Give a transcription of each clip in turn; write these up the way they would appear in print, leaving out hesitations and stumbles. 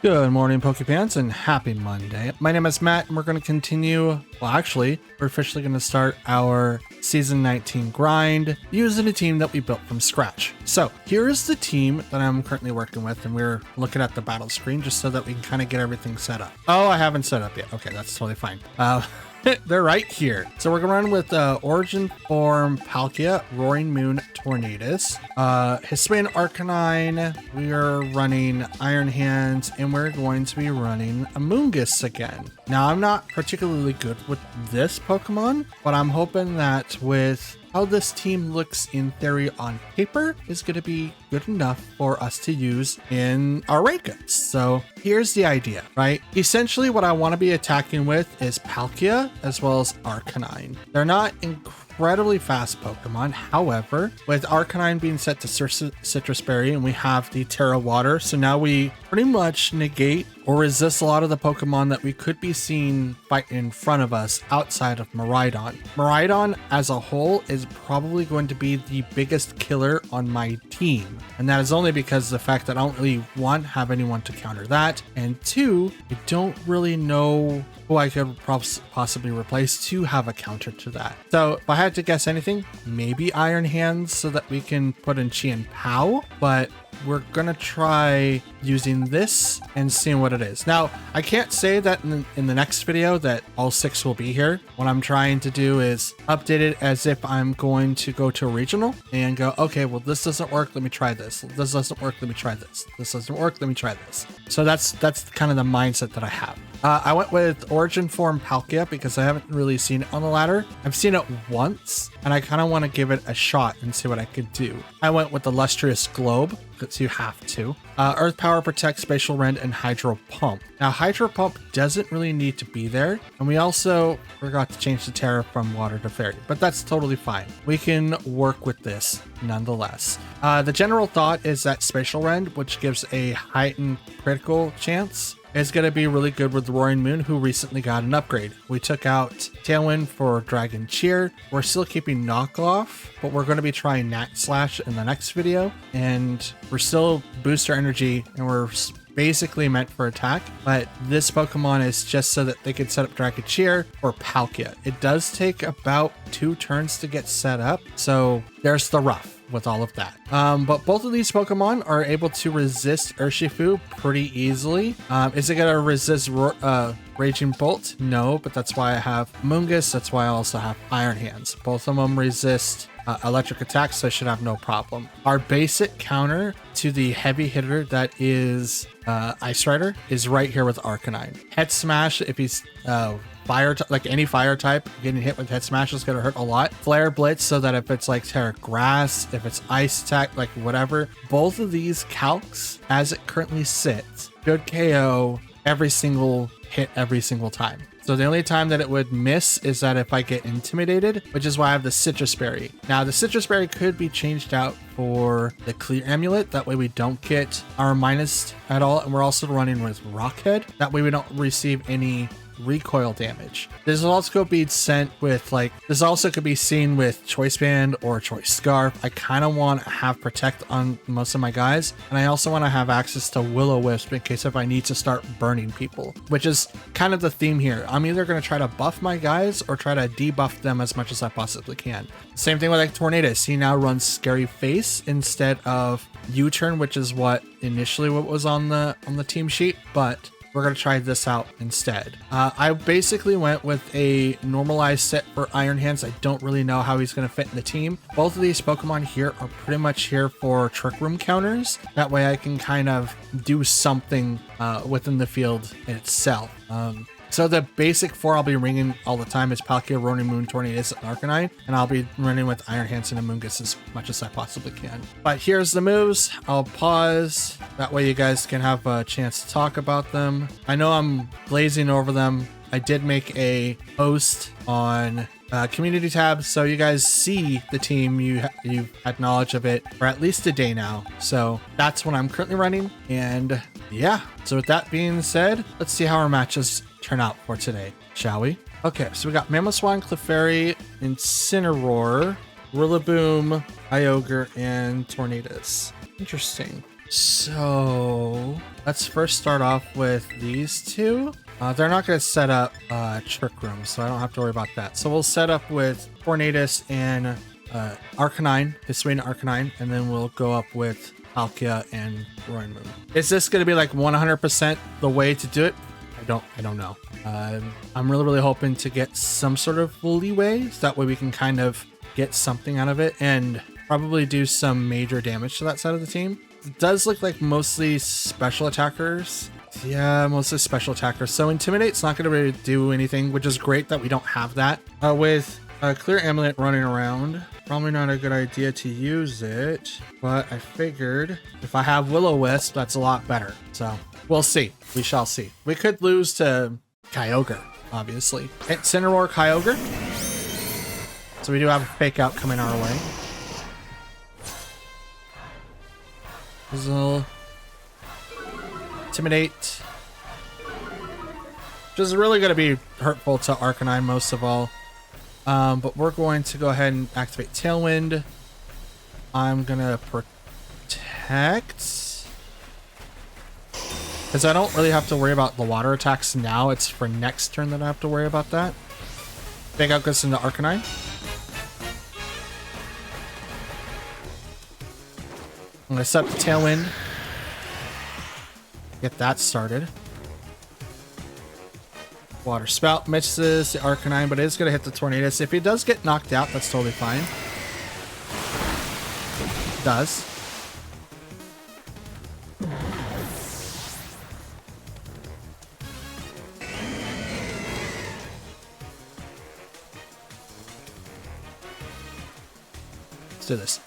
Good morning, Pokefans, and happy Monday. My name is Matt, and we're going to continue. Well, actually, we're officially going to start our Season 19 grind using a team that we built from scratch. So here is the team that I'm currently working with, and we're looking at the battle screen just so that we can kind of get everything set up. Oh, I haven't set up yet. Okay, that's totally fine. They're right here. So we're gonna run with Origin Form Palkia, Roaring Moon Tornadus, Hisuian Arcanine. We are running Iron Hands, and we're going to be running Amoonguss again. Now, I'm not particularly good with this Pokemon, but I'm hoping that with how this team looks in theory on paper is going to be good enough for us to use in our rankings. So here's the idea, right? Essentially what I want to be attacking with is Palkia as well as Arcanine. They're not incredibly fast Pokemon. However, with Arcanine being set to Citrus Berry and we have the Terra Water, so now we pretty much negate or resist a lot of the Pokemon that we could be seeing fight in front of us outside of Miraidon. Miraidon as a whole is probably going to be the biggest killer on my team. And that is only because of the fact that I don't really, one, have anyone to counter that, and two, I don't really know who I could possibly replace to have a counter to that. So if I had to guess anything, maybe Iron Hands so that we can put in Chi and Pow, but we're gonna try using this and seeing what it is. Now, I can't say that in the next video that all 6 will be here. What I'm trying to do is update it as if I'm going to go to a regional and go, okay, well, this doesn't work, let me try this. This doesn't work, let me try this. This doesn't work, let me try this. So that's kind of the mindset that I have. I went with Origin Form Palkia because I haven't really seen it on the ladder. I've seen it once, and I kind of want to give it a shot and see what I could do. I went with Illustrious Globe, because you have to. Earth Power, Protect, Spatial Rend, and Hydro Pump. Now, Hydro Pump doesn't really need to be there, and we also forgot to change the Terra from Water to Fairy, but that's totally fine. We can work with this nonetheless. The general thought is that Spatial Rend, which gives a heightened critical chance, is going to be really good with Roaring Moon, who recently got an upgrade. We took out Tailwind for Dragon Cheer. We're still keeping Knockoff, but we're going to be trying Nat Slash in the next video, and we're still Booster Energy, and we're basically meant for attack, but this Pokemon is just so that they could set up Dragon Cheer or Palkia. It does take about 2 turns to get set up, so there's the rough with all of that. But both of these Pokemon are able to resist Urshifu pretty easily. Is it gonna resist Raging Bolt? No, but that's why I have Amoonguss. That's why I also have Iron Hands. Both of them resist electric attacks, so I should have no problem. Our basic counter to the heavy hitter that is Ice Rider is right here with Arcanine. Head Smash, if he's fire, like any fire type, getting hit with Head Smash is going to hurt a lot. Flare Blitz, so that if it's like Terra Grass, if it's Ice Attack, like whatever, both of these calcs, as it currently sits, should KO every single hit every single time. So the only time that it would miss is that if I get intimidated, which is why I have the Citrus Berry. Now, the Citrus Berry could be changed out for the Clear Amulet. That way we don't get our minus at all. And we're also running with Rockhead. That way we don't receive any recoil damage. This also could be sent with this also could be seen with Choice Band or Choice Scarf. I kind of want to have Protect on most of my guys, and I also want to have access to Will-O-Wisp in case if I need to start burning people, which is kind of the theme here. I'm either going to try to buff my guys or try to debuff them as much as I possibly can. Same thing with like Tornadus. He now runs Scary Face instead of U-Turn, which is what initially what was on the team sheet, but we're going to try this out instead. I basically went with a normalized set for Iron Hands. I don't really know how he's going to fit in the team. Both of these Pokemon here are pretty much here for Trick Room counters. That way I can kind of do something within the field itself. So the basic 4 I'll be ringing all the time is Palkia, Roaring Moon, Tornadus, and Arcanine, and I'll be running with Iron Hands and Amoonguss as much as I possibly can. But here's the moves. I'll pause. That way you guys can have a chance to talk about them. I know I'm glazing over them. I did make a post on community tab, so you guys see the team. You've had knowledge of it for at least a day now. So that's what I'm currently running. And yeah, so with that being said, let's see how our matches turn out for today, shall we? Okay, so we got Mamoswine, Clefairy, Incineroar, Rillaboom, Kyogre, and Tornadus. Interesting. So let's first start off with these two. They're not going to set up trick rooms, so I don't have to worry about that. So we'll set up with Tornadus and Arcanine, Hisuian Arcanine, and then we'll go up with Palkia and Roaring Moon. Is this going to be like 100% the way to do it? I don't know. I'm really hoping to get some sort of leeway, so that way we can kind of get something out of it and probably do some major damage to that side of the team. It does look like mostly special attackers. Yeah, mostly special attackers. So Intimidate's not going to really do anything, which is great that we don't have that. With Clear Amulet running around, probably not a good idea to use it, but I figured if I have Will-O-Wisp, that's a lot better. So we'll see. We shall see. We could lose to Kyogre, obviously. Incineroar Kyogre. So we do have a fake out coming our way. Fizzle. Intimidate. Which is really going to be hurtful to Arcanine most of all. But we're going to go ahead and activate Tailwind. I'm going to protect. Because I don't really have to worry about the water attacks now. It's for next turn that I have to worry about that. Fake out goes into Arcanine. I'm going to set the Tailwind. Get that started. Water Spout misses the Arcanine, but it is going to hit the Tornadus. If he does get knocked out, that's totally fine. It does. Let's do this.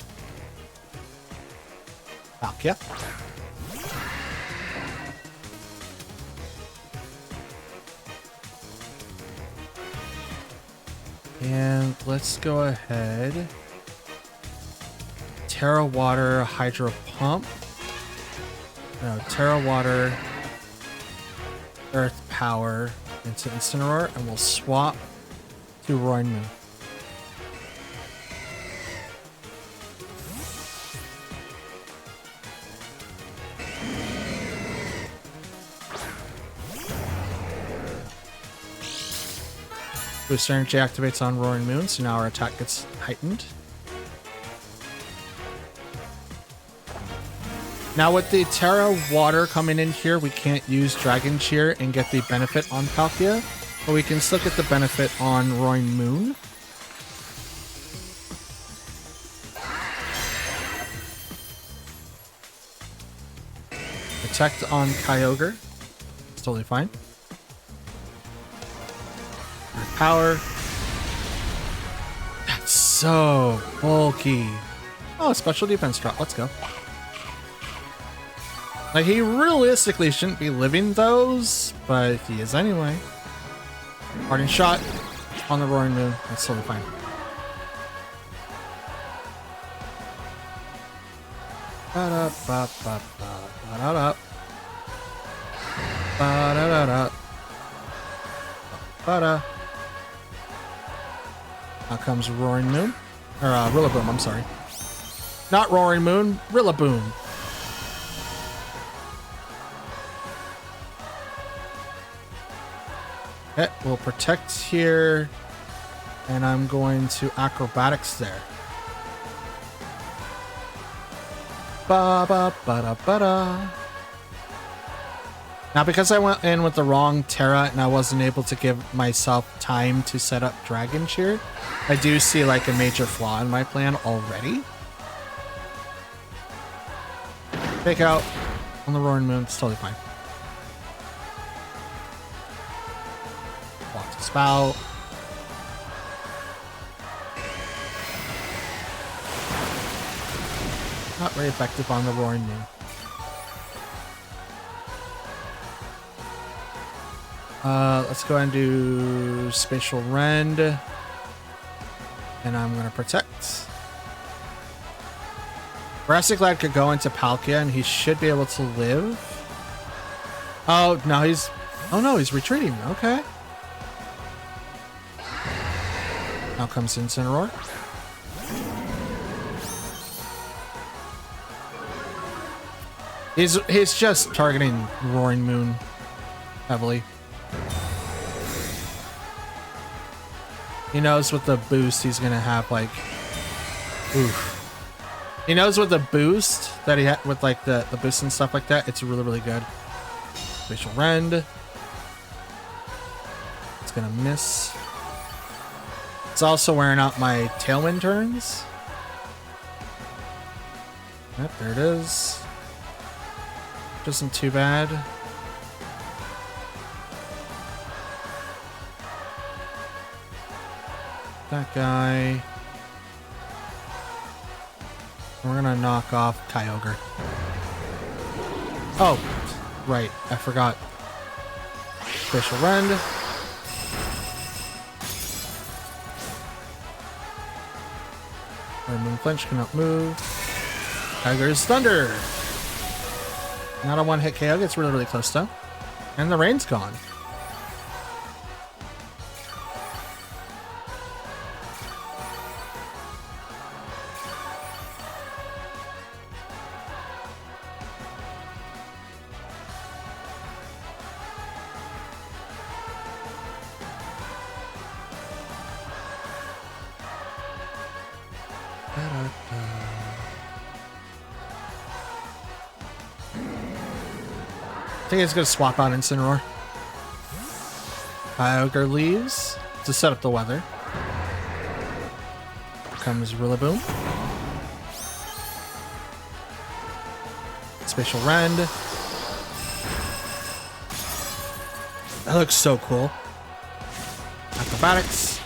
Palkia. And let's go ahead. Terra Water, Hydro Pump. No, Terra Water, Earth Power into Incineroar, and we'll swap to Roaring Moon. Boost Energy activates on Roaring Moon, so now our attack gets heightened. Now with the Terra Water coming in here, we can't use Dragon Cheer and get the benefit on Palkia, but we can still get the benefit on Roaring Moon. Protect on Kyogre. It's totally fine. Power. That's so bulky. Oh, special defense drop. Let's go. Like, he realistically shouldn't be living those, but he is anyway. Parting shot on the Roaring Moon. That's totally fine. Ba-da-ba-ba-ba. Ba-da-da. Ba-da-da-da. Ba-da. Now comes Roaring Moon. Or, Rillaboom, I'm sorry. Not Roaring Moon, Rillaboom. Okay, we'll protect here. And I'm going to Acrobatics there. Ba-ba-ba-da-ba-da. Now, because I went in with the wrong Terra and I wasn't able to give myself time to set up Dragon Cheer, I do see like a major flaw in my plan already. Fake out on the Roaring Moon, it's totally fine. Water Spout. Not very effective on the Roaring Moon. Let's go ahead and do Spatial Rend. And I'm going to protect. Brassiclad could go into Palkia and he should be able to live. Oh, no, he's... Oh, no, he's retreating. Okay. Now comes Incineroar. He's just targeting Roaring Moon heavily. He knows with the boost he's gonna have like, oof. He knows with the boost that he had with like the boost and stuff like that, it's really, really good. Spatial Rend. It's gonna miss. It's also wearing out my Tailwind turns. Yep, there it is. Isn't too bad. That guy. We're gonna knock off Kyogre. Oh, right. I forgot. Spatial Rend. Our Moon Flinch cannot move. Kyogre's Thunder. Not a one-hit KO. It's really, really close though. And the rain's gone. I think it's gonna swap out Incineroar. Kyogre leaves to set up the weather. Here comes Rillaboom. Spatial Rend. That looks so cool. Acrobatics.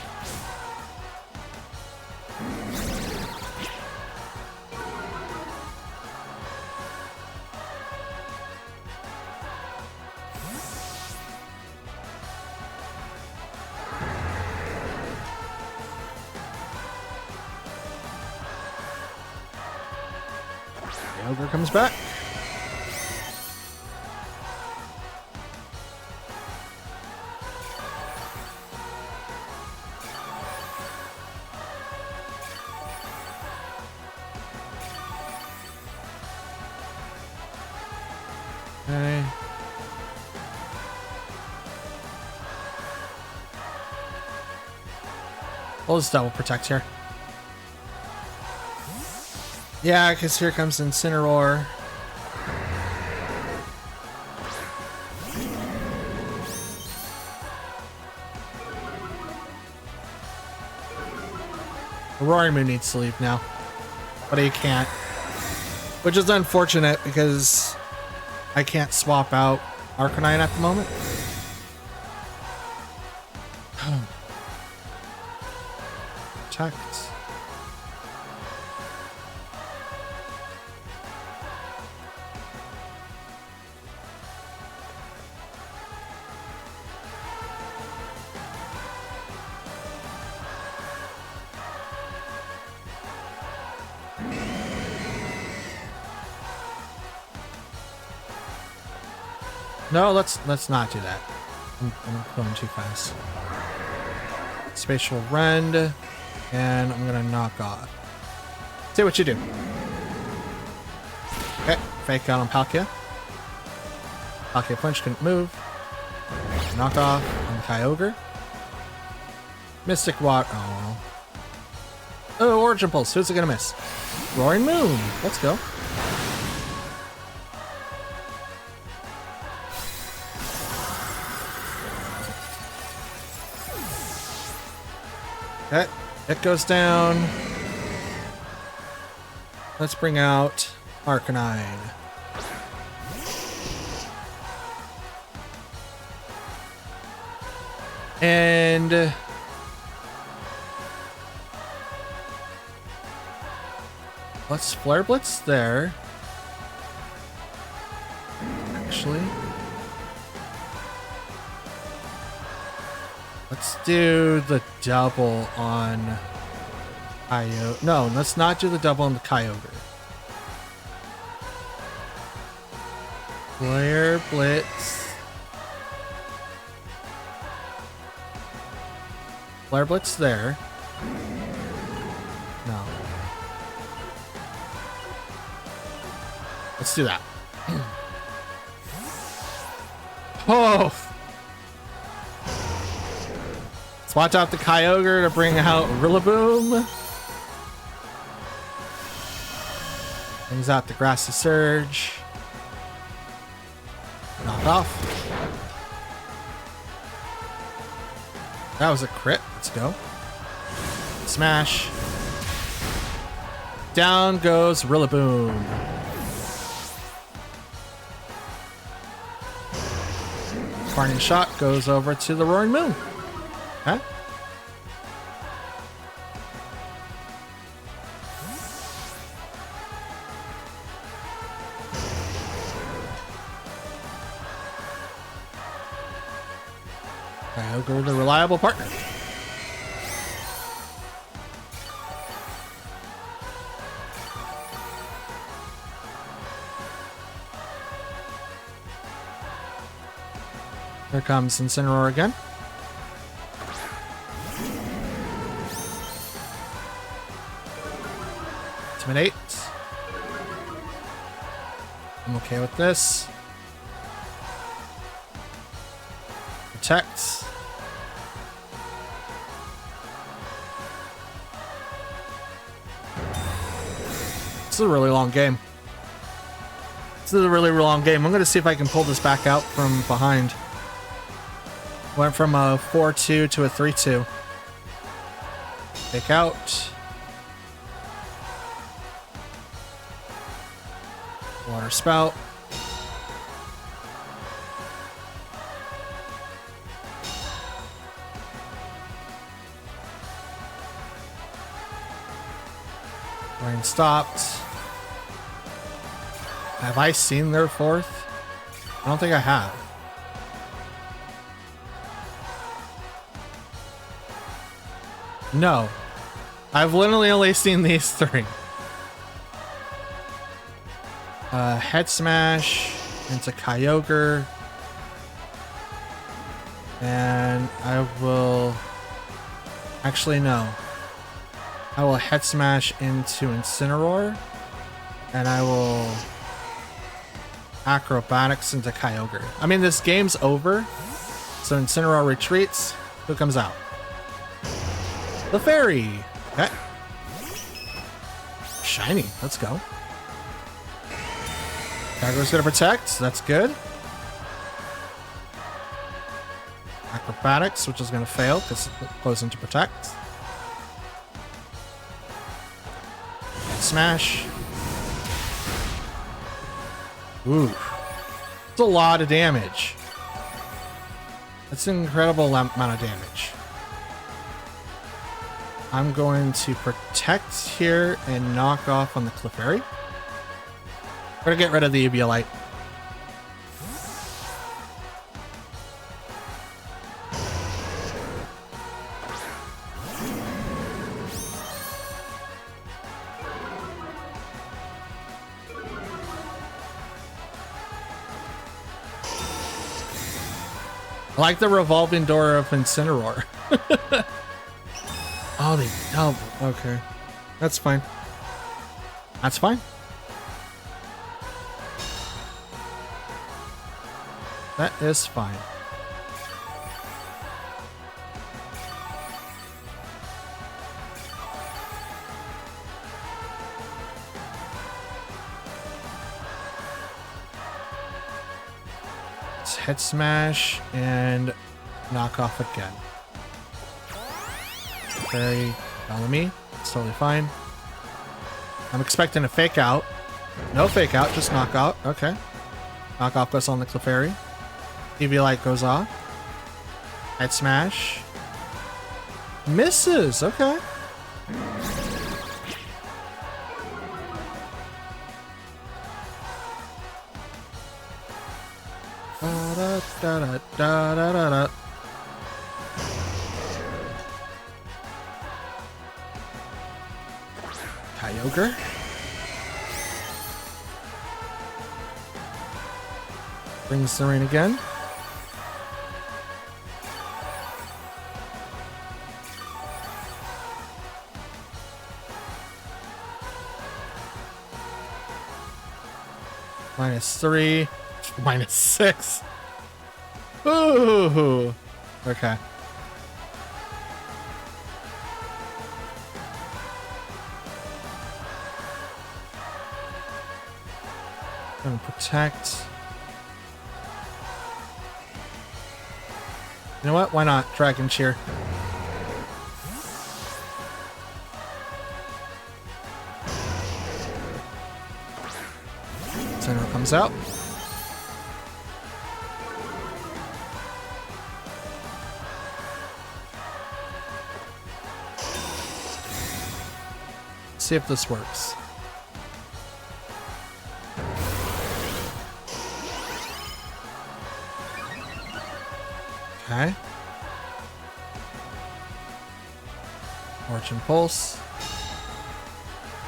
Kyogre comes back. Okay. We'll just double protect here. Yeah, because here comes Incineroar. Roaring Moon needs to leave now, but he can't. Which is unfortunate because I can't swap out Arcanine at the moment. Protect. No, let's not do that. I'm going too fast. Spatial Rend, and I'm gonna knock off. See what you do. Okay, fake out on Palkia. Palkia Flinch couldn't move. Knock off on Kyogre. Mystic Water. Oh. Oh, Origin Pulse. Who's it gonna miss? Roaring Moon. Let's go. Okay, it goes down. Let's bring out Arcanine. And let's Flare Blitz there. Actually, let's do the double on Kyogre. No, let's not do the double on the Kyogre. Flare Blitz. Flare Blitz there. No. Let's do that. Oh! Let's watch out the Kyogre to bring out Rillaboom. Brings out the Grassy Surge. Knock off. That was a crit. Let's go. Smash. Down goes Rillaboom. Parting Shot goes over to the Roaring Moon. Okay. Kyogre, the reliable partner. Here comes Incineroar again. Intimidate. I'm okay with this. Protect. This is a really long game. This is a really long game. I'm going to see if I can pull this back out from behind. Went from a 4-2 to a 3-2. Take out. Water Spout. Rain stopped. Have I seen their fourth? I don't think I have. No. I've literally only seen these three. Head Smash into Kyogre. And I will... Actually, no. I will Head Smash into Incineroar. And I will... Acrobatics into Kyogre. I mean, this game's over. So Incineroar retreats. Who comes out? The Fairy. Okay. Shiny. Let's go. Kyogre's gonna protect. That's good. Acrobatics, which is gonna fail because it goes into protect. Smash. Ooh. That's a lot of damage. That's an incredible amount of damage. I'm going to protect here and knock off on the Clefairy. We're gonna get rid of the Eviolite. I like the revolving door of Incineroar. Oh, they double. Okay. That's fine. That's fine. That is fine. Let's Head Smash and knock off again. Very Bellamy. It's totally fine. I'm expecting a fake out. No fake out, just knockout. Okay. Knockoff goes on the Clefairy. Eviolite goes off. Head Smash. Misses. Okay. Da, da, da, da, da, da, da. Kyogre. Brings the rain again. -3, -6. Ooh. Okay. Gonna protect. You know what? Why not? Dragon Cheer. Center comes out. See if this works. Okay. Fortune Pulse.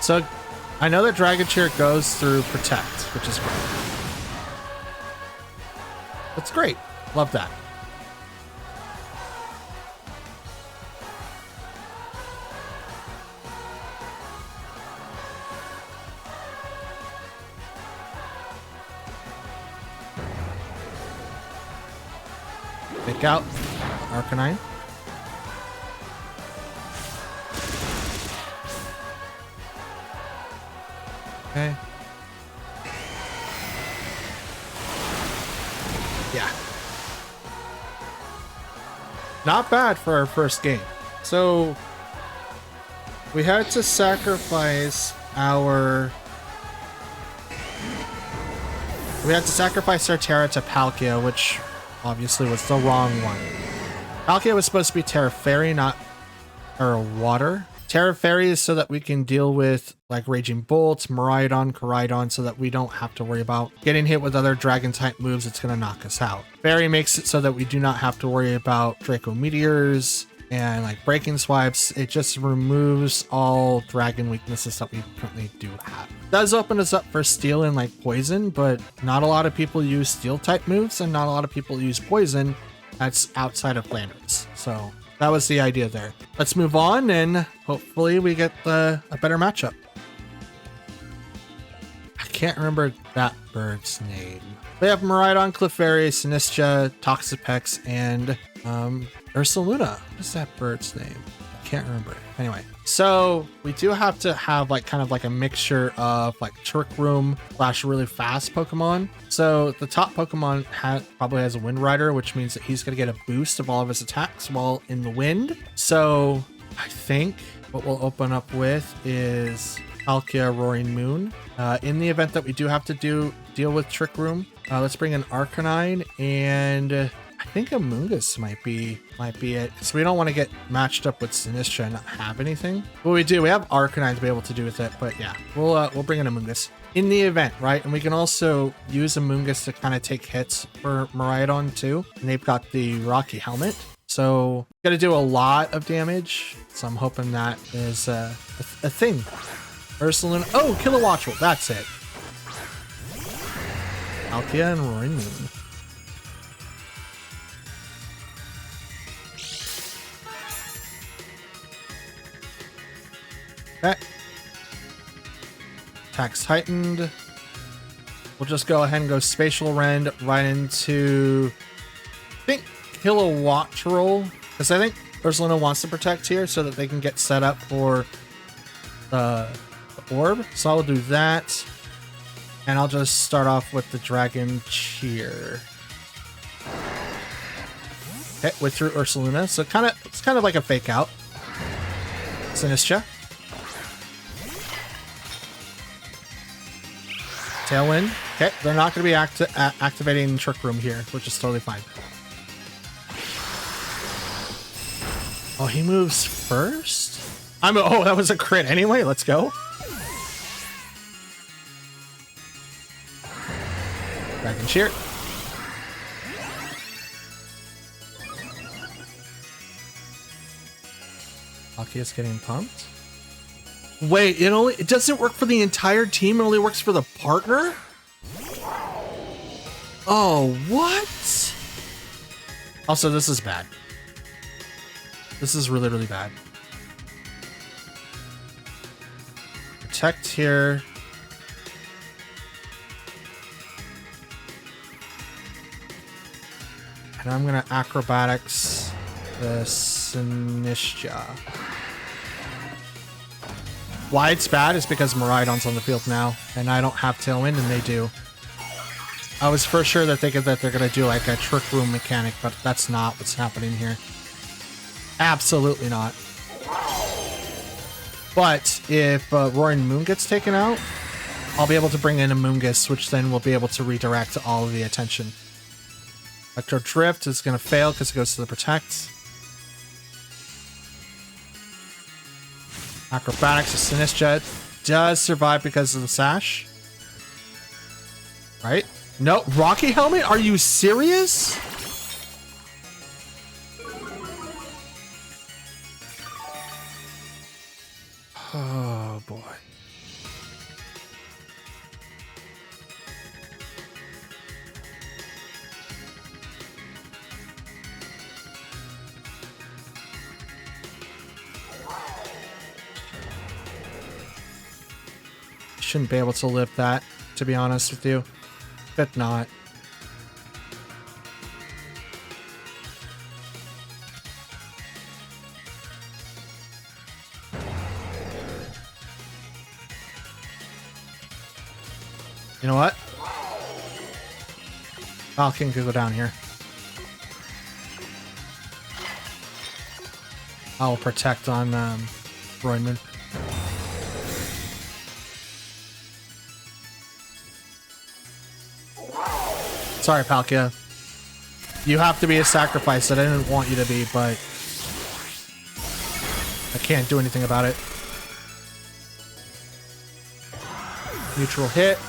So I know that Dragon Cheer goes through Protect, which is great. That's great. Love that. Pick out Arcanine. Okay. Yeah. Not bad for our first game. So we had to sacrifice our Terra to Palkia, which obviously was the wrong one. Palkia was supposed to be Terra Fairy, not Terra Water. Terra Fairy is so that we can deal with like Raging Bolts, Miraidon, Koraidon, so that we don't have to worry about getting hit with other Dragon type moves. It's going to knock us out. Fairy makes it so that we do not have to worry about Draco Meteors and like Breaking Swipes. It just removes all Dragon weaknesses that we currently do have. It does open us up for Steel and like Poison, but not a lot of people use Steel type moves and not a lot of people use Poison. That's outside of Flanders. So that was the idea there. Let's move on and hopefully we get a better matchup. I can't remember that bird's name. We have Miraidon, Clefairy, Sinistra, Toxapex, and Ursaluna. What is that bird's name? I can't remember. Anyway, so we do have to have like kind of like a mixture of like Trick Room / really fast Pokemon. So the top Pokemon probably has a Wind Rider, which means that he's going to get a boost of all of his attacks while in the wind. So I think what we'll open up with is Palkia Roaring Moon. In the event that we do have to deal with Trick Room, let's bring in Arcanine, and I think Amoonguss might be it. So we don't want to get matched up with Sinistra and not have anything. Well, we do. We have Arcanine to be able to do with it, but yeah, we'll bring in Amoonguss in the event, right? And we can also use Amoonguss to kind of take hits for Miraidon too. And they've got the Rocky Helmet, so got to do a lot of damage. So I'm hoping that is a thing. Ursaluna. Oh, Kilowattrel. That's it. Palkia and Roaring Moon. Okay. Attacks heightened. We'll just go ahead and go Spatial Rend right into, I think, Kilowattrel, because I think Ursaluna wants to protect here so that they can get set up for the orb. So I'll do that, and I'll just start off with the Dragon Cheer. Okay, withdrew Ursaluna, so it's kind of like a fake out. Sinistra. Tailwind. Okay, they're not going to be activating Trick Room here, which is totally fine. Oh, he moves first? Oh, that was a crit anyway. Let's go. Dragon Cheer. Palkia's getting pumped. Wait, it doesn't work for the entire team, it only works for the partner? Oh, what? Also, this is bad. This is really, really bad. Protect here. And I'm gonna acrobatics the Sinistcha. Why it's bad is because Miraidon's on the field now, and I don't have Tailwind, and they do. I was for sure that they're gonna do like a Trick Room mechanic, but that's not what's happening here. Absolutely not. But if Roaring Moon gets taken out, I'll be able to bring in a Moongus, which then will be able to redirect all of the attention. Electro Drift is going to fail because it goes to the Protect. Acrobatics, the Sinistcha does survive because of the Sash. Right? No, Rocky Helmet? Are you serious? Oh, boy. Shouldn't be able to live that, to be honest with you. But not. You know what? Falcon could go down here. I'll protect on Roaring Moon. Sorry, Palkia. You have to be a sacrifice that I didn't want you to be, but I can't do anything about it. Neutral hit.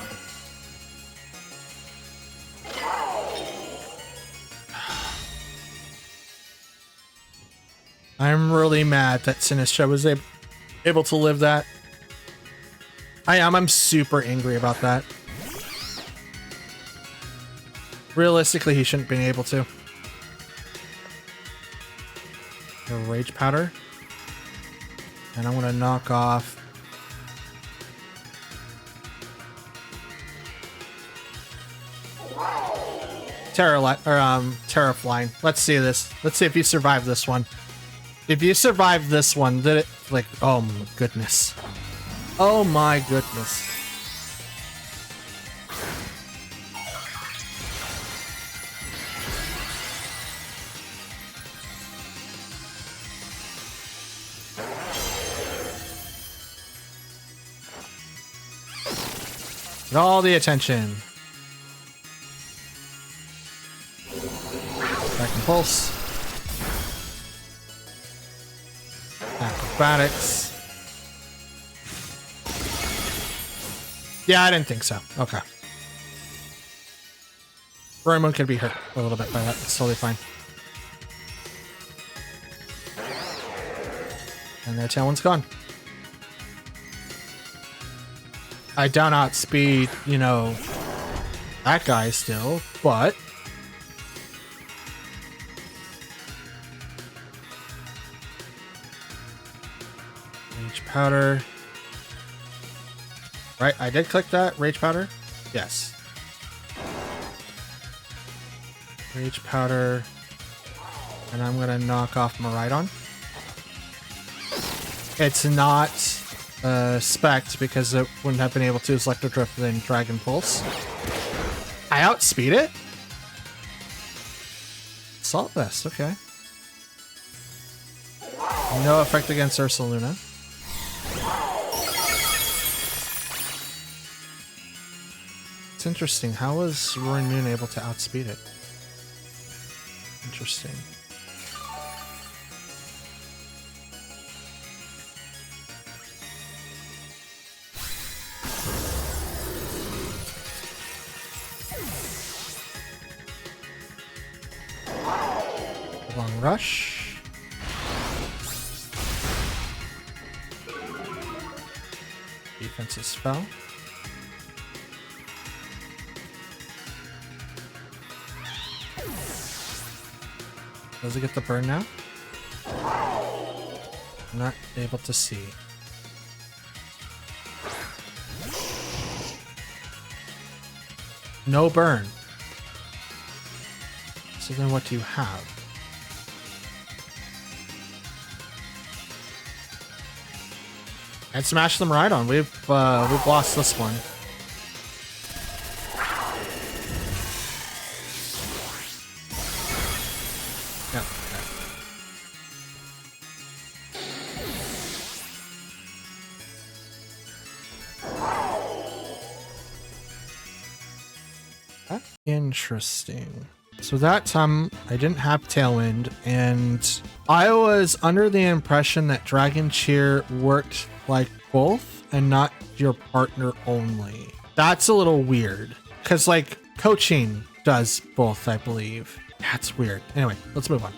I'm really mad that Sinistcha was able to live that. I'm super angry about that. Realistically, he shouldn't have been able to. A Rage Powder. And I'm going to knock off... Terraflying. Let's see this. Let's see if you survive this one. If you survive this one, did it... Like, oh my goodness. Oh my goodness. Get all the attention. Back and pulse. Acrobatics. Yeah, I didn't think so. Okay. Roaring Moon could be hurt a little bit by that. It's totally fine. And their Tailwind's gone. I don't outspeed, you know, that guy still, but... Rage Powder. Right, I did click that. Rage Powder? Yes. Rage Powder. And I'm going to knock off Miraidon. It's not... Spect because it wouldn't have been able to Electro Drift and Dragon Pulse. I outspeed it? Assault Vest, okay. No effect against Ursaluna. It's interesting. How was Roaring Moon able to outspeed it? Interesting. Long rush. Defenses fell. Does it get the burn now? I'm not able to see. No burn. So then what do you have? And smash them right on. We've lost this one. Yep. Okay. Interesting. So that time I didn't have Tailwind, and I was under the impression that Dragon Cheer worked like both and not your partner only. That's a little weird because like coaching does both, I believe. That's weird. Anyway, let's move on.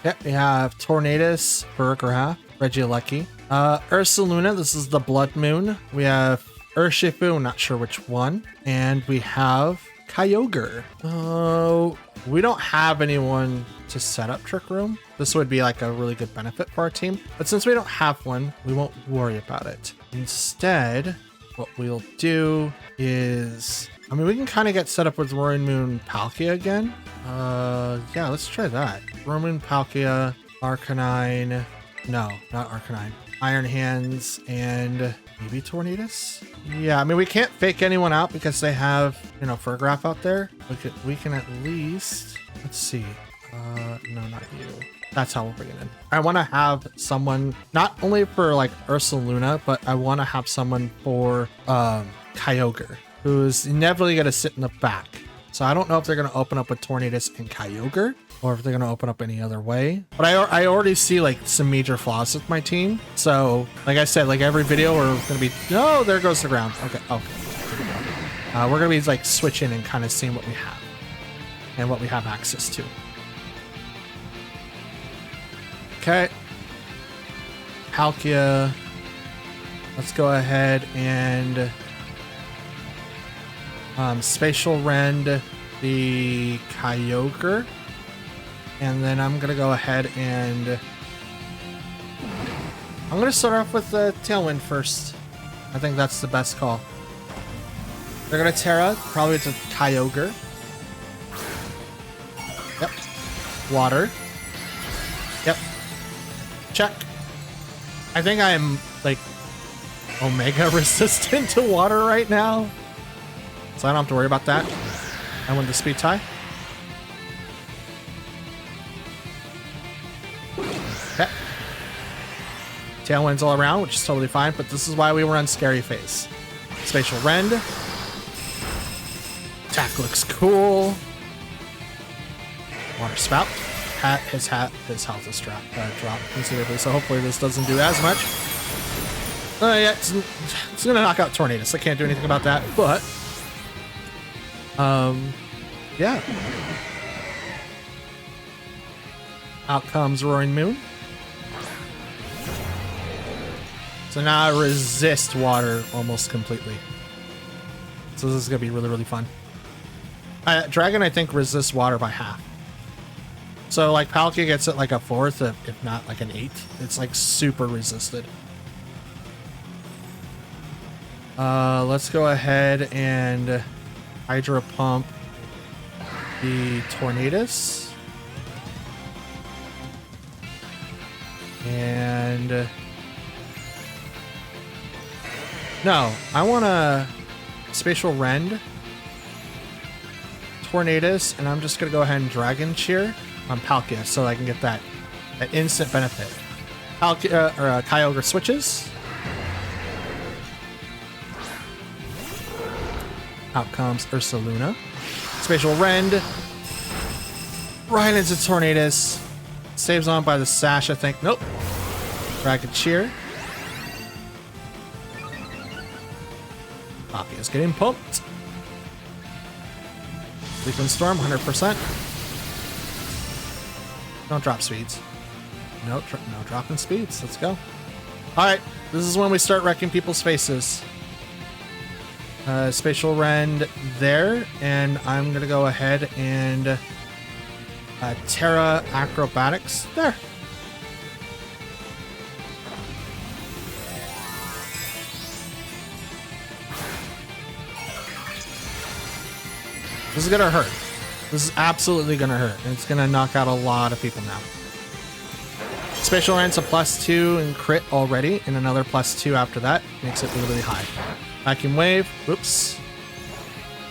Yep, we have Tornadus, Burgraff, Regieleki, Ursaluna. This is the Blood Moon. We have Urshifu, not sure which one, and we have Kyogre. Oh, we don't have anyone to set up Trick Room. This would be like a really good benefit for our team, but since we don't have one, we won't worry about it. Instead, what we'll do is, I mean, we can kind of get set up with Roaring Moon Palkia again. Yeah, let's try that. Roaring Moon Palkia, Arcanine. No, not Arcanine. Iron Hands and maybe Tornadus. Yeah, I mean, we can't fake anyone out because they have, you know, Burgraff out there. We can at least, let's see. No, not you. That's how we'll bring it in. I want to have someone not only for like Ursaluna, but I want to have someone for Kyogre, who's inevitably going to sit in the back. So I don't know if they're going to open up with Tornadus and Kyogre, or if they're going to open up any other way. But I already see like some major flaws with my team. So like I said, like every video we're going to be, oh, there goes the ground. Okay. We're going to be like switching and kind of seeing what we have and what we have access to. Okay. Palkia. Let's go ahead and Spatial Rend the Kyogre. And then I'm going to go ahead and I'm going to start off with the Tailwind first. I think that's the best call. They're going to Terra, probably to Kyogre. Yep. Water. Yep. Check. I think I'm like Omega resistant to water right now, so I don't have to worry about that. I win the speed tie. Okay. Tailwinds all around, which is totally fine, but this is why we were on Scary Face. Spatial Rend. Attack looks cool. Water Spout. His health is dropped considerably, so hopefully this doesn't do as much. Yeah, it's gonna knock out Tornadus. I can't do anything about that, but yeah. Out comes Roaring Moon. So now I resist water almost completely. So this is gonna be really, really fun. Dragon, I think, resists water by half. So like Palkia gets it like a fourth, if not like an eighth. It's like super resisted. Let's go ahead and Hydro Pump the Tornadus. And no, I want to Spatial Rend Tornadus, and I'm just gonna go ahead and Dragon Cheer on Palkia so I can get that instant benefit. Palkia or Kyogre switches. Out comes Ursaluna. Spatial Rend. Right into Tornadus. Saves on by the Sash, I think. Nope. Dragon Cheer. Palkia's getting pumped. Leaping Storm, 100%. Don't drop speeds. No dropping speeds. Let's go. All right, this is when we start wrecking people's faces. Spatial Rend there, and I'm gonna go ahead and Terra Acrobatics there. This is gonna hurt. This is absolutely gonna hurt. And it's gonna knock out a lot of people now. Spatial Rent's a +2 in crit already, and another +2 after that. Makes it really high. Vacuum Wave. Whoops.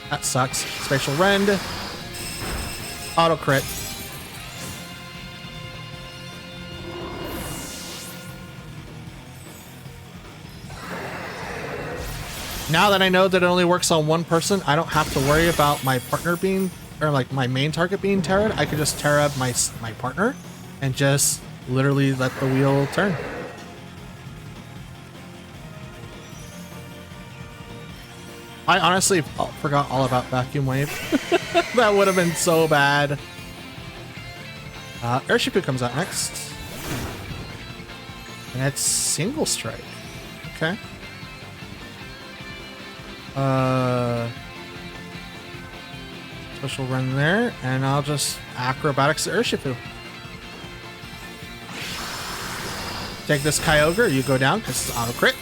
That sucks. Spatial Rend. Auto crit. Now that I know that it only works on one person, I don't have to worry about my partner being, or like my main target being Terra'd. I could just Terra my partner and just literally let the wheel turn. I honestly forgot all about Vacuum Wave. That would have been so bad. Urshifu comes out next. And it's Single Strike. Okay. Special Run there, and I'll just Acrobatics to Urshifu. Take this Kyogre, you go down because it's auto crit.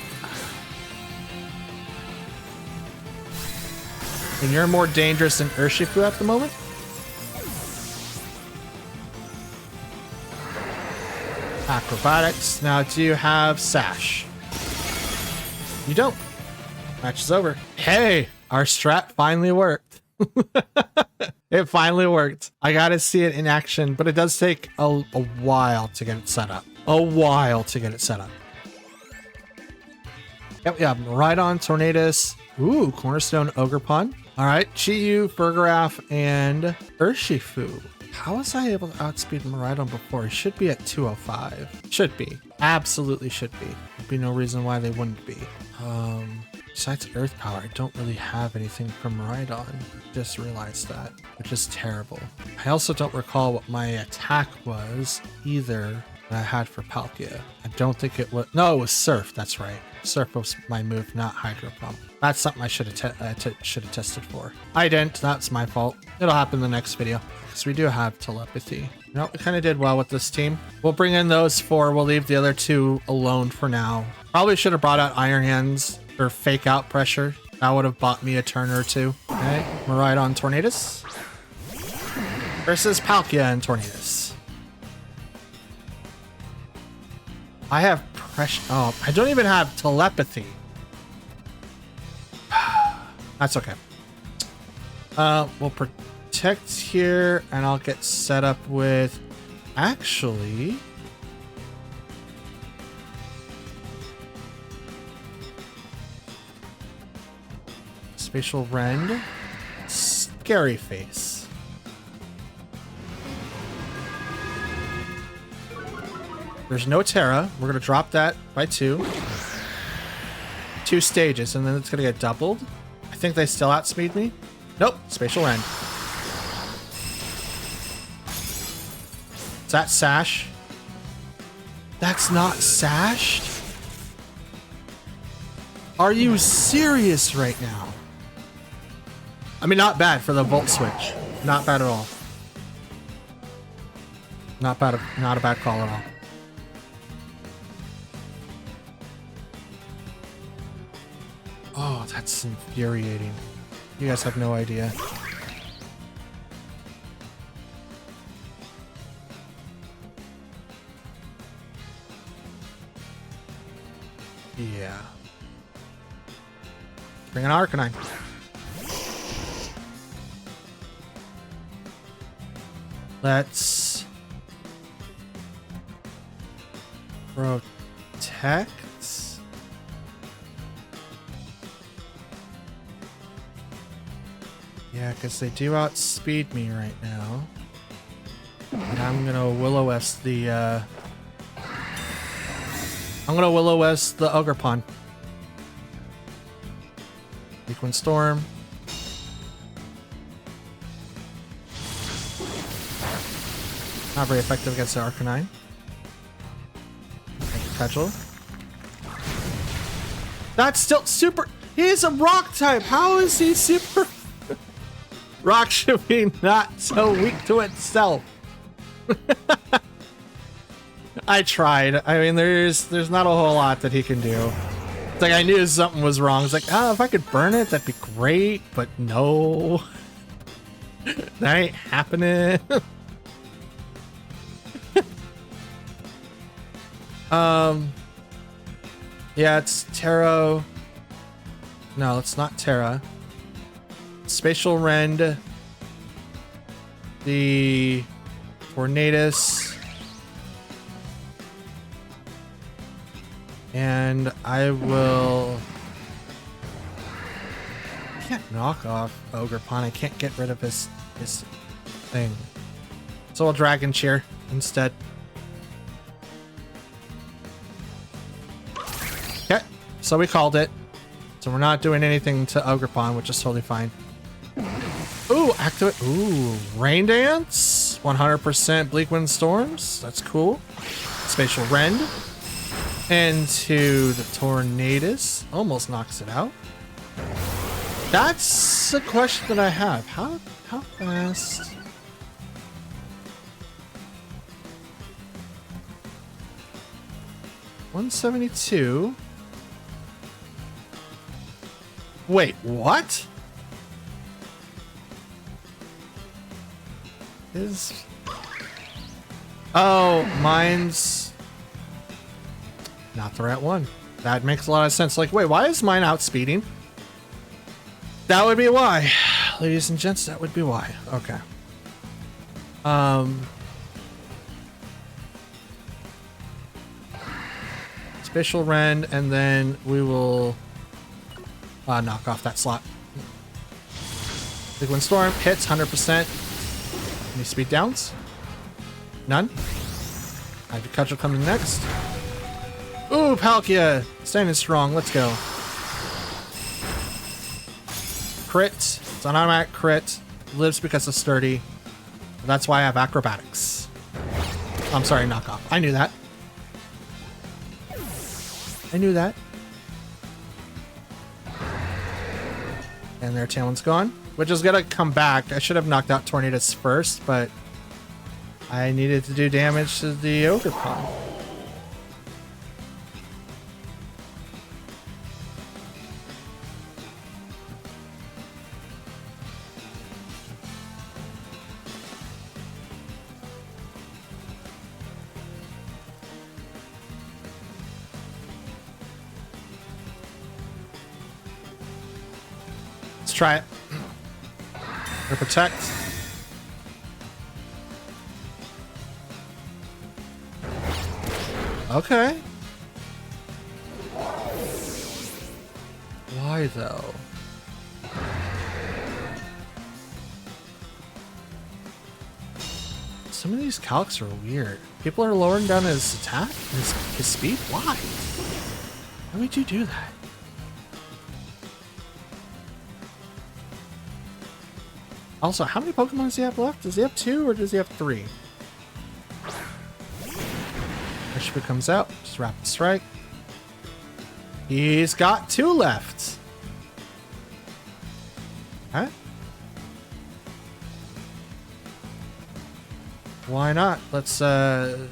And you're more dangerous than Urshifu at the moment. Acrobatics. Now, do you have Sash? You don't. Match is over. Hey, our strat finally worked. It finally worked. I gotta see it in action, but it does take a while to get it set up. Yep, yeah, Rhydon, Tornadus. Ooh, Cornerstone, Ogerpon. All right, Chi-Yu, Fergaraf, and Urshifu. How was I able to outspeed Miraidon before? He should be at 205. Should be. Absolutely should be. There'd be no reason why they wouldn't be. Besides Earth Power, I don't really have anything from Miraidon. Just realized that, which is terrible. I also don't recall what my attack was either that I had for Palkia. I don't think it was... No, it was Surf. That's right. Surf was my move, not Hydro Pump. That's something I should have tested for. I didn't. That's my fault. It'll happen in the next video. Because we do have Telepathy. No, we kind of did well with this team. We'll bring in those 4. We'll leave the other 2 alone for now. Probably should have brought out Iron Hands or Fake Out Pressure. That would have bought me a turn or 2. Okay, Miraidon, Tornadus. Versus Palkia and Tornadus. I have pressure. Oh, I don't even have Telepathy. That's okay. We'll protect here, and I'll get set up with... Actually... Spatial Rend. Scary Face. There's no Terra. We're going to drop that by 2. 2 stages, and then it's going to get doubled. I think they still outspeed me. Nope. Spatial Rend. Is that Sash? That's not sashed? Are you serious right now? I mean, not bad for the Volt Switch. Not bad at all. Not a bad call at all. Oh, that's infuriating. You guys have no idea. Yeah. Bring an Arcanine. Let's protect. Yeah, because they do outspeed me right now. And I'm gonna Will-O-Wisp the Will-O-Wisp the Ogerpon. Sequence Storm. Not very effective against the Arcanine. Petrol. That's still super. He's a rock type. How is he super? Rock should be not so weak to itself. I tried. I mean, there's not a whole lot that he can do. It's like I knew something was wrong. It's like, oh, if I could burn it, that'd be great. But no. That ain't happening. Yeah, it's Taro. No, it's not Terra. Spatial Rend. The Tornadus. And I will... I can't knock off Ogerpon. I can't get rid of his thing. So I'll Dragon Cheer instead. Okay, so we called it. So we're not doing anything to Ogerpon, which is totally fine. Ooh, activate. Ooh, Rain Dance. 100% Bleak Wind Storms. That's cool. Spatial Rend. Into the Tornadus. Almost knocks it out. That's a question that I have. How fast? $172. Wait, what? Oh, mine's not the right one. That makes a lot of sense. Like, wait, why is mine outspeeding? That would be why. Ladies and gents, that would be why. Okay. Spatial Rend, and then we will knock off that slot. Big Wind Storm hits 100%. Any speed downs? None. Agriculture coming next. Ooh, Palkia standing strong. Let's go. Crit. It's an automatic crit. Lives because of sturdy. That's why I have acrobatics. I'm sorry, knockoff. I knew that. I knew that. And their Talon's gone, which is gonna come back. I should have knocked out Tornadus first, but I needed to do damage to the Ogerpon. Let's try it. Or protect. Okay. Why though? Some of these calcs are weird. People are lowering down his attack, his speed. Why? Why would you do that? Also, how many Pokemon does he have left? Does he have 2 or does he have 3? Urshifu comes out. Just Rapid Strike. He's got 2 left. Huh? Why not? Let's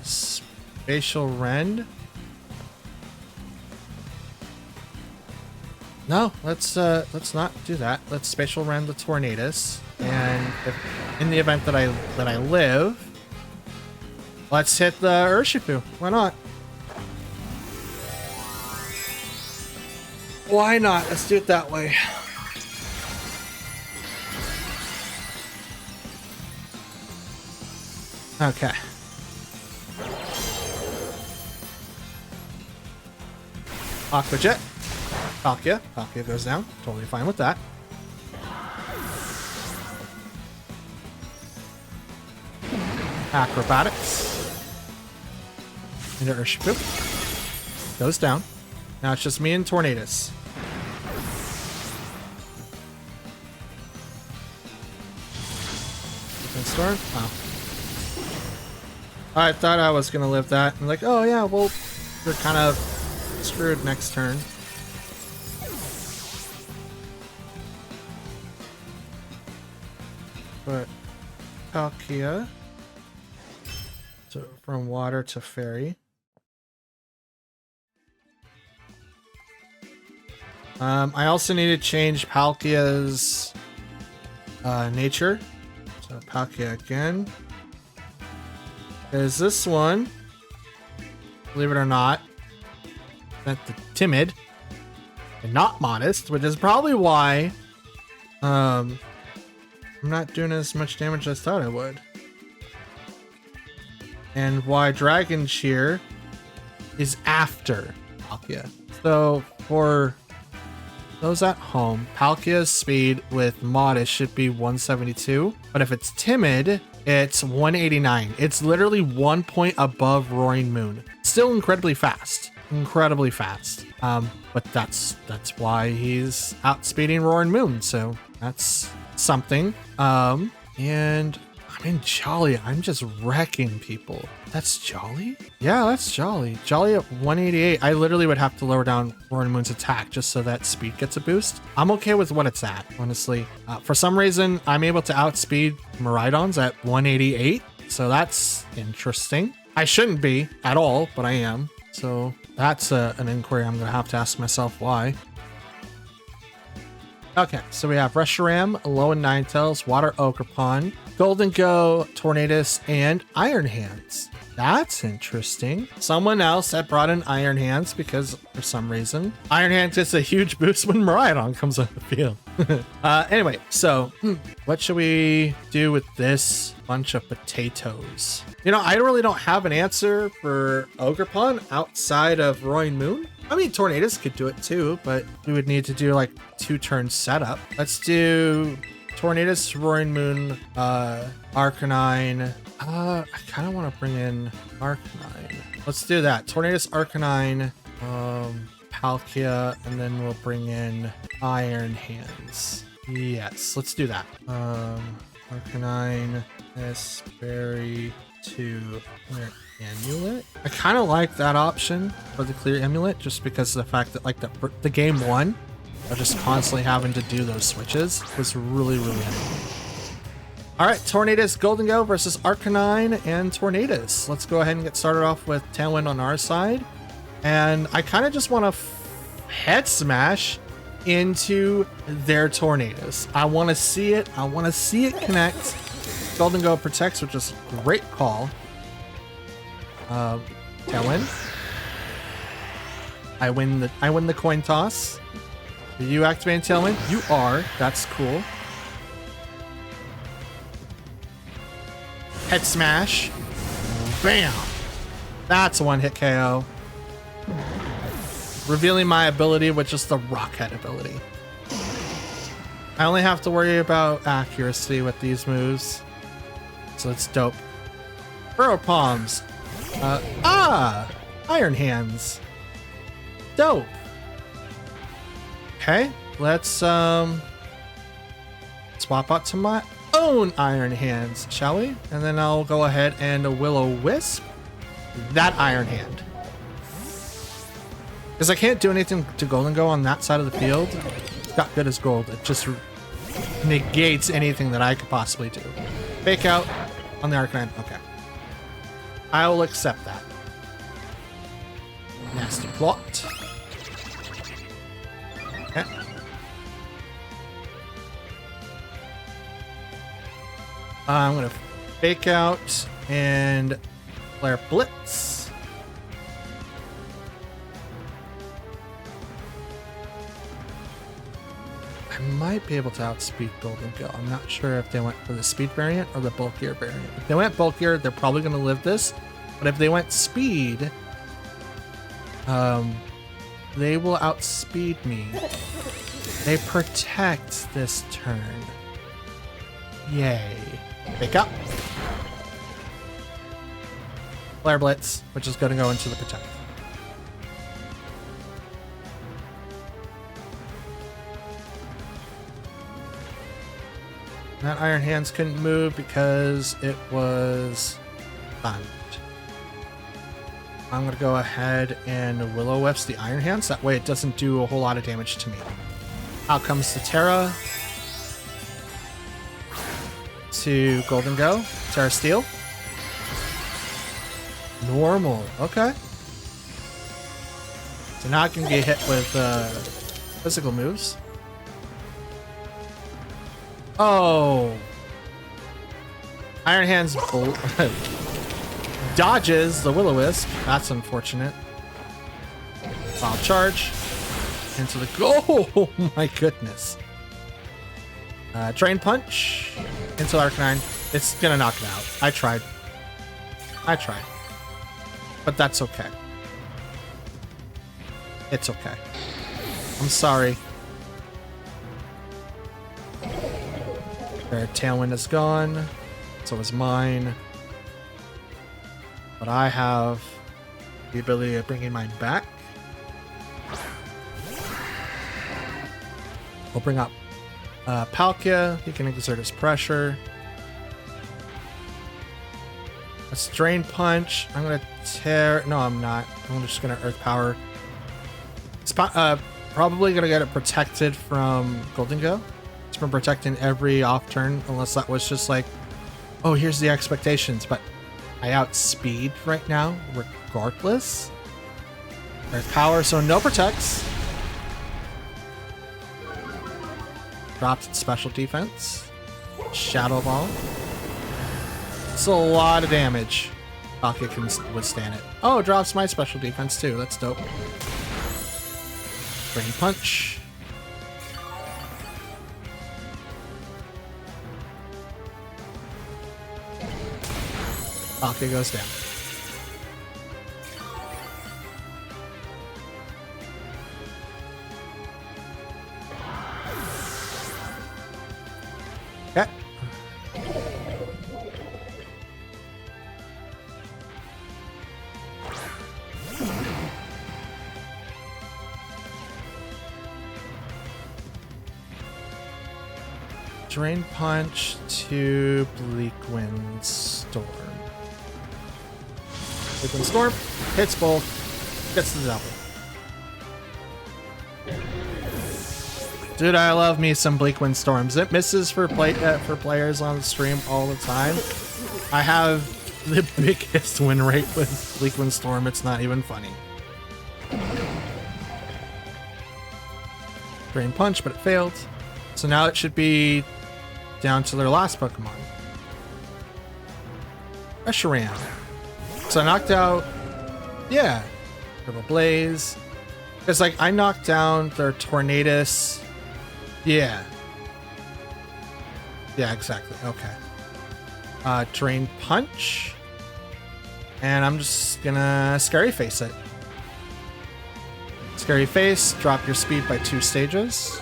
Spatial Rend. No, let's not do that. Let's Spatial Rend the Tornadus. And if, in the event that I live, let's hit the Urshifu. Why not? Why not? Let's do it that way. Okay. Aqua Jet. Palkia. Palkia goes down. Totally fine with that. Acrobatics. Into Urshifu. Goes down. Now it's just me and Tornadus. Storm? Oh. I thought I was gonna live that. I'm like, oh yeah, well, we're kind of screwed next turn. But Palkia. So from water to fairy. I also need to change Palkia's nature So Palkia again. Is this one, believe it or not, that's the timid and not modest, which is probably why I'm not doing as much damage as I thought I would. And why Dragon Cheer is after Palkia. So for those at home, Palkia's speed with modest should be 172, but if it's timid, it's 189. It's literally 1 point above Roaring Moon. Still incredibly fast. Incredibly fast. But that's why he's outspeeding Roaring Moon. So that's something. And I'm in Jolly. I'm just wrecking people. That's Jolly? Yeah, that's Jolly. Jolly at 188. I literally would have to lower down Roaring Moon's attack just so that speed gets a boost. I'm okay with what it's at, honestly. For some reason, I'm able to outspeed Miraidons at 188. So that's interesting. I shouldn't be at all, but I am. So that's an inquiry I'm going to have to ask myself why. Okay, so we have Reshiram, Alolan Ninetales, Water Ogerpon, Golden Go, Tornadus, and Iron Hands. That's interesting. Someone else that brought in Iron Hands because for some reason, Iron Hands gets a huge boost when Miraidon comes on the field. Anyway, so what should we do with this bunch of potatoes? You know, I really don't have an answer for Ogerpon outside of Roaring Moon. I mean, Tornadus could do it too, but we would need to do like 2-turn setup. Let's do Tornadus, Roaring Moon, Arcanine. I kind of want to bring in Arcanine. Let's do that. Tornadus, Arcanine, Palkia, and then we'll bring in Iron Hands. Yes, let's do that. Arcanine, Berry, to Clear Amulet. I kind of like that option for the Clear Amulet just because of the fact that like the game one of just constantly having to do those switches was really annoying. All right, Tornadus Golden Go versus Arcanine and Tornadus. Let's go ahead and get started off with Tailwind on our side. And I kind of just want to head smash into their Tornadus. I want to see it. I want to see it connect. Golden Go protects, which is a great call. Tailwind. I win the coin toss. Are you activating Tailwind? You are. That's cool. Head smash. Bam. That's a one-hit KO. Revealing my ability with just the rock head ability. I only have to worry about accuracy with these moves. So it's dope. Burrow Palms. Iron Hands. Dope. Okay, let's swap out to my own Iron Hands, shall we? And then I'll go ahead and Will-O-Wisp that Iron Hand. Because I can't do anything to Golden Go on that side of the field. It's got good as gold. It just negates anything that I could possibly do. Fake out on the Arcanine. Okay. I will accept that. Nasty plot. Okay. I'm going to fake out and Flare Blitz. I might be able to outspeed Golden Go. I'm not sure if they went for the speed variant or the bulkier variant. If they went bulkier, they're probably going to live this. But if they went speed, they will outspeed me. They protect this turn. Yay. Pick up. Flare Blitz, which is going to go into the protect. That Iron Hands couldn't move because it was stunned. I'm going to go ahead and Will-O-Wisp the Iron Hands. That way it doesn't do a whole lot of damage to me. Out comes the Terra. To Golden Go. Terra Steel. Normal. Okay. So now I can get hit with physical moves. Oh. Iron Hands dodges the Will-O-Wisp. That's unfortunate. I'll charge into the oh my goodness. Drain Punch into Arcanine. It's gonna knock it out. I tried, but that's okay. It's okay. I'm sorry. Their Tailwind is gone. So is mine. But I have the ability of bringing mine back. We'll bring up Palkia. He can exert his pressure. Let's Drain Punch. I'm going to tear... No, I'm not. I'm just going to Earth Power. It's probably going to get it protected from Golden Go. It's been protecting every off turn, unless that was just like, oh, here's the expectations, but I outspeed right now, regardless. Earth Power, so no protects. Drops its special defense. Shadow Ball. It's a lot of damage. Palkia can withstand it. Oh, it drops my special defense too. That's dope. Drain Punch. Palkia goes down. Okay. Drain Punch to Bleak Wind Storm. Bleak Wind Storm hits both, gets the double. Dude, I love me some Bleak Wind Storms. It misses for players on the stream all the time. I have the biggest win rate with Bleak Wind Storm. It's not even funny. Drain Punch, but it failed. So now it should be down to their last Pokemon. Reshiram. So I knocked out, yeah, Turbo Blaze. It's like I knocked down their Tornadus. Yeah. Yeah, exactly. Okay. Drain Punch. And I'm just gonna Scary Face it. Scary Face, drop your speed by 2 stages.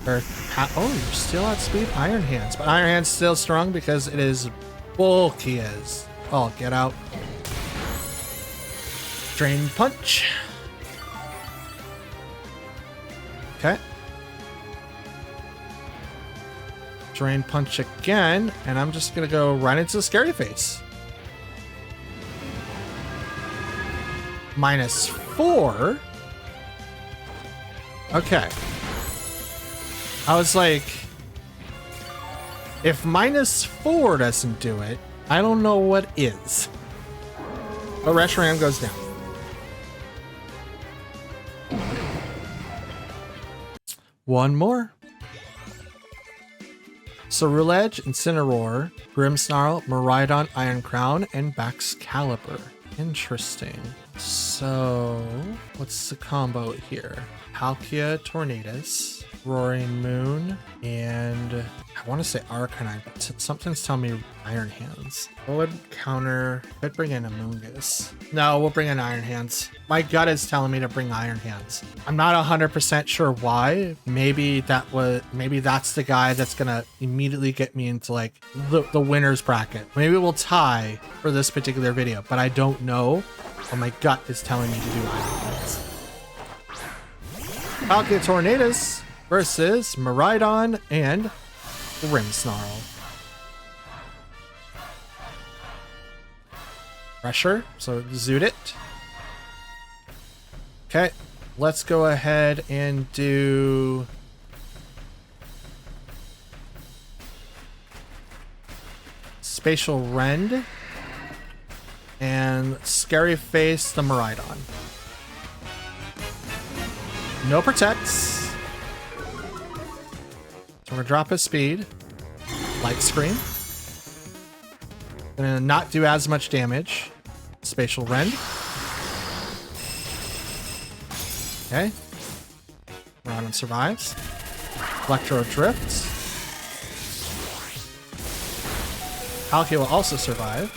Oh, you're still at speed? Iron Hands. But Iron Hands still strong because it is bulky as... Oh, get out. Drain Punch. Okay. Drain Punch again, and I'm just gonna go right into the Scary Face. -4. Okay. I was like, if -4 doesn't do it, I don't know what is. But Reshiram goes down. One more. So Roulette, Incineroar, Grimmsnarl, Miraidon, Iron Crown, and Baxcalibur. Interesting. So, what's the combo here? Palkia, Tornadus, Roaring Moon, and I want to say Arcanine, but something's telling me Iron Hands. What would counter? Could bring in a Moongus. No, we'll bring in Iron Hands. My gut is telling me to bring Iron Hands. I'm not 100% sure why. Maybe that's the guy that's gonna immediately get me into like the winner's bracket. Maybe we'll tie for this particular video, but I don't know. But my gut is telling me to do Iron Hands. Palkia Tornadus versus Miraidon and Grimmsnarl. Pressure, so zoot it. Okay, let's go ahead and do Spatial Rend and Scary Face the Miraidon. No protects. So we're gonna drop his speed. Light Screen. Gonna not do as much damage. Spatial Rend. Okay. Miraidon survives. Electro Drift. Palkia will also survive.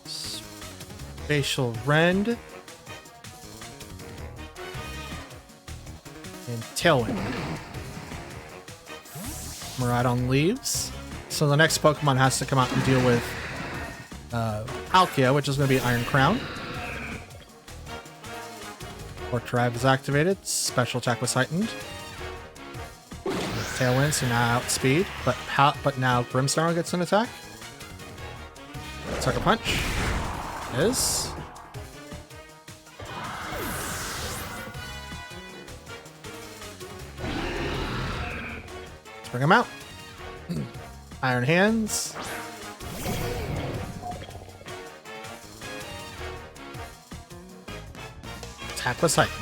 Spatial Rend. And Tailwind. Miraidon leaves. So the next Pokemon has to come out and deal with Palkia, which is going to be Iron Crown. Orc Drive is activated. Special attack was heightened. Tailwind, so now outspeed. But now Grimmsnarl gets an attack. Sucker Punch. Is. Let's bring him out. Iron Hands. Attack was heightened.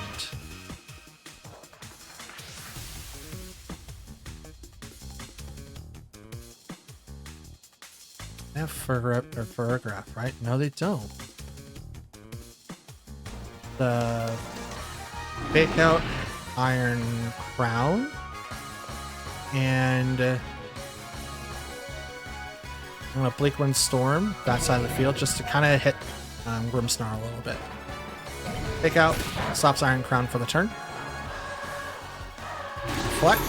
They have Ferrograph, right? No, they don't. The Fake Out Iron Crown and I'm gonna Bleak Wind Storm that side of the field just to kind of hit Grimmsnarl a little bit. Fake Out stops Iron Crown for the turn. Reflect.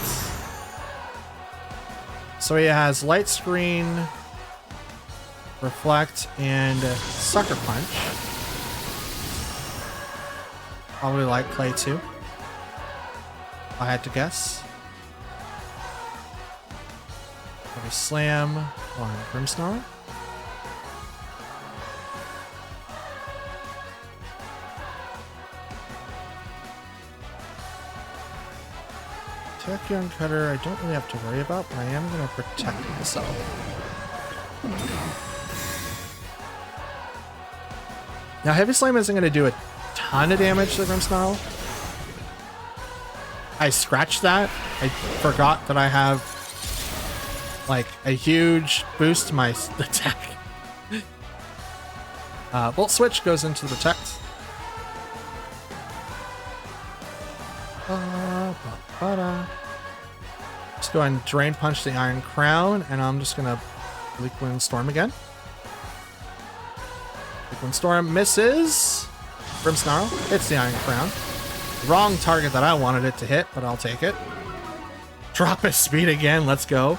So he has Light Screen, Reflect, and Sucker Punch. Probably like Clay too, if I had to guess. Maybe Slam on Grimmsnarl. Tachyon Cutter I don't really have to worry about, but I am going to protect myself. Now Heavy Slam isn't going to do a ton of damage to Grimmsnarl. I scratched that. I forgot that I have like a huge boost to my attack. Volt Switch goes into the Protect. Just go ahead and Drain Punch the Iron Crown, and I'm just gonna Bleak Wind Storm again. Bleak Wind Storm misses. Grimmsnarl hits the Iron Crown. Wrong target that I wanted it to hit, but I'll take it. Drop his speed again. Let's go.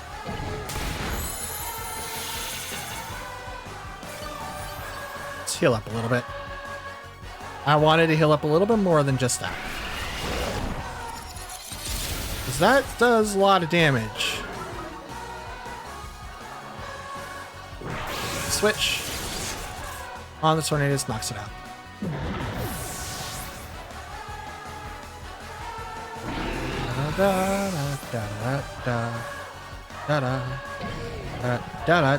Let's heal up a little bit. I wanted to heal up a little bit more than just that. Because that does a lot of damage. Switch. On the Tornadus, knocks it out. Da da da da da da da da da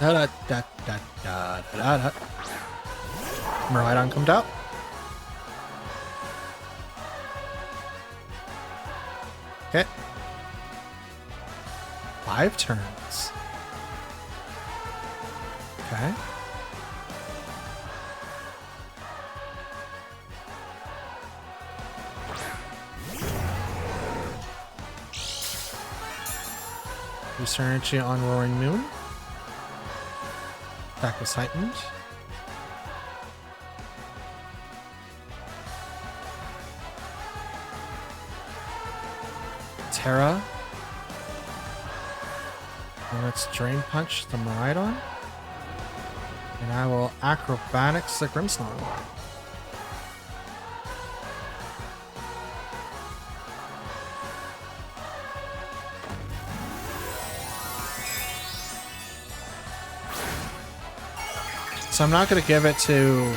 da da da da da da. Miraidon comes out. Okay. 5 turns. Okay. Use energy on Roaring Moon. Attack was heightened. Terra. And let's Drain Punch the Miraidon. And I will Acrobatics the Grimmsnarl. So I'm not going to give it to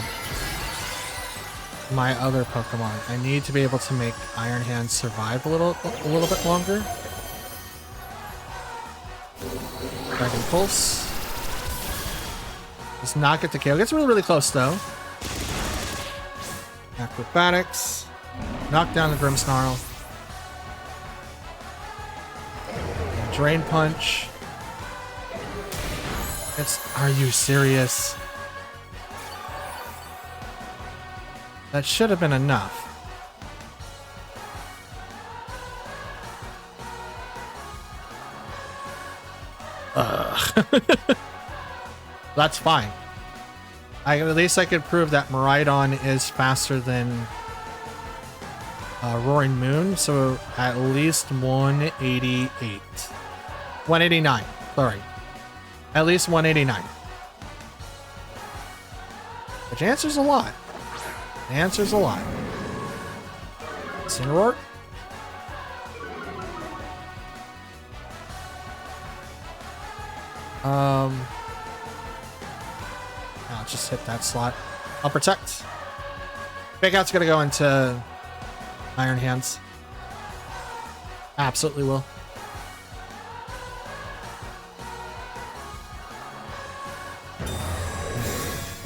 my other Pokemon. I need to be able to make Iron Hands survive a little bit longer. Dragon Impulse. Does not get the KO. Gets really, really close though. Acrobatics. Knock down the Grimmsnarl. Drain Punch. Are you serious? That should have been enough. That's fine. At least I could prove that Miraidon is faster than Roaring Moon, so at least 188. 189, sorry. At least 189. Which answers a lot. Answers a lot. Cineroar. I'll just hit that slot. I'll protect. Fake Out's gonna go into Iron Hands. Absolutely will.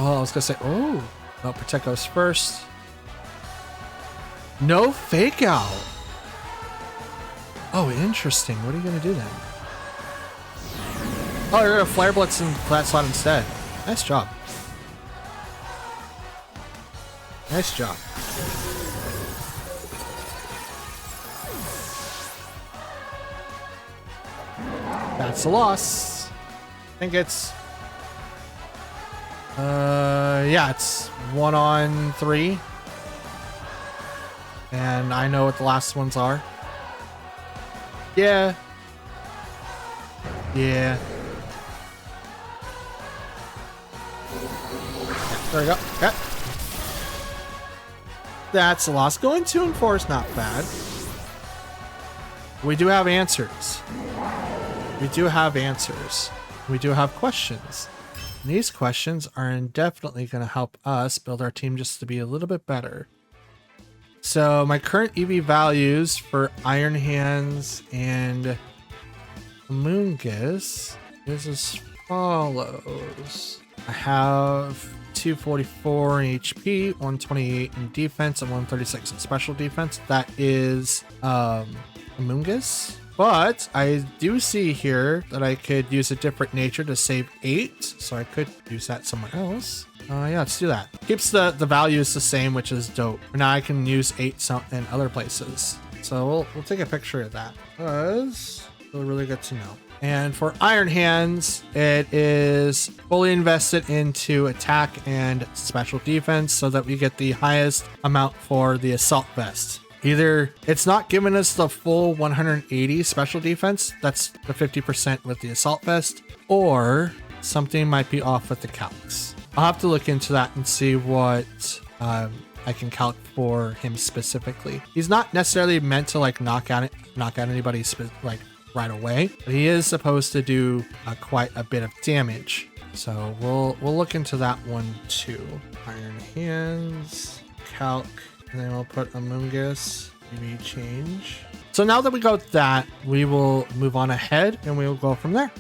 Oh, I was gonna say, oh, no, Protect goes first. No Fake Out. Oh, interesting. What are you gonna do then? Oh, you're gonna Flare Blitz in that slot instead. Nice job. Nice job. That's a loss. I think it's yeah, it's 1 on 3. And I know what the last ones are. Yeah. Yeah. There we go. Okay. That's a loss. Going 2 and 4 is not bad. We do have answers. We do have answers. We do have questions. And these questions are definitely going to help us build our team just to be a little bit better. So my current EV values for Iron Hands and Amoonguss is as follows. I have 244 in HP, 128 in defense, and 136 in special defense. That is Amoonguss. But I do see here that I could use a different nature to save 8, so I could use that somewhere else. Yeah, let's do that. Keeps the values the same, which is dope. Now I can use 8 in other places. So we'll take a picture of that. Because it's really good to know. And for Iron Hands, it is fully invested into attack and special defense so that we get the highest amount for the Assault Vest. Either it's not giving us the full 180 special defense, that's the 50% with the Assault Vest, or something might be off with the calcs. I'll have to look into that and see what I can calc for him specifically. He's not necessarily meant to like knock out anybody like right away, but he is supposed to do quite a bit of damage. So we'll look into that one too. Iron Hands, calc. And then we'll put Amoonguss, maybe change. So now that we got that, we will move on ahead and we will go from there.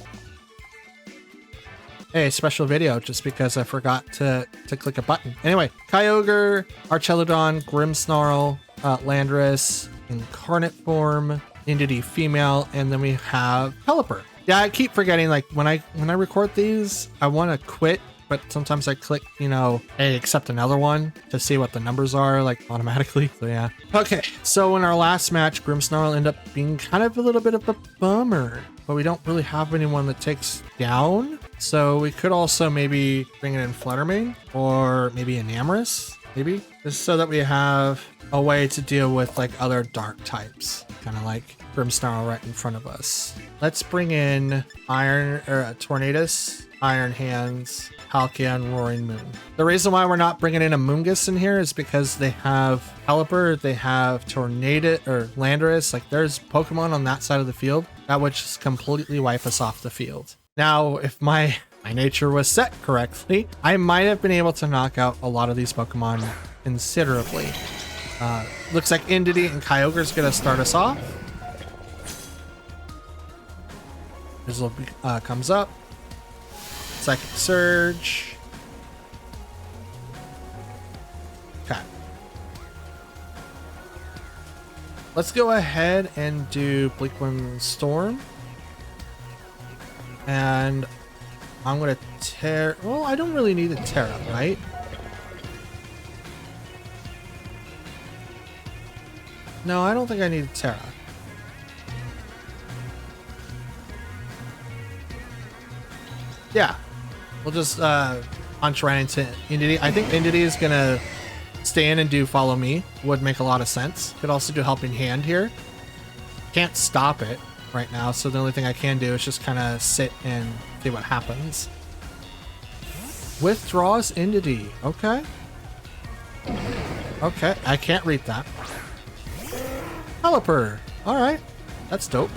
Hey, special video just because I forgot to click a button. Anyway, Kyogre, Archelodon, Grimmsnarl, Landorus, Incarnate Form, Entity Female, and then we have Pelipper. Yeah, I keep forgetting, like when I record these, I want to quit, but sometimes I click, hey, accept another one to see what the numbers are, like automatically. So yeah. Okay, so in our last match, Grimmsnarl ended up being kind of a little bit of a bummer, but we don't really have anyone that takes down. So we could also maybe bring it in Fluttermane or maybe Enamorus, maybe, just so that we have a way to deal with like other dark types, kind of like Grimmsnarl right in front of us. Let's bring in Tornadus, Iron Hands, Palkia, and Roaring Moon. The reason why we're not bringing in Amoonguss in here is because they have Pelipper, they have Tornadus or Landorus. Like there's Pokemon on that side of the field that would just completely wipe us off the field. Now, if my nature was set correctly, I might have been able to knock out a lot of these Pokemon considerably. Looks like Entity and Kyogre is going to start us off. Drizzle comes up. Psychic Surge. Okay. Let's go ahead and do Bleakwind Storm. And I'm going to tear... Well, I don't really need a Terra, right? No, I don't think I need a Terra. Yeah. We'll just punch right into Indity. I think Indity is going to stay in and do Follow Me. Would make a lot of sense. Could also do Helping Hand here. Can't stop it right now, so the only thing I can do is just kind of sit and see what happens. Withdraws Indity. Okay. Okay, I can't read that. Pelipper. Alright. That's dope.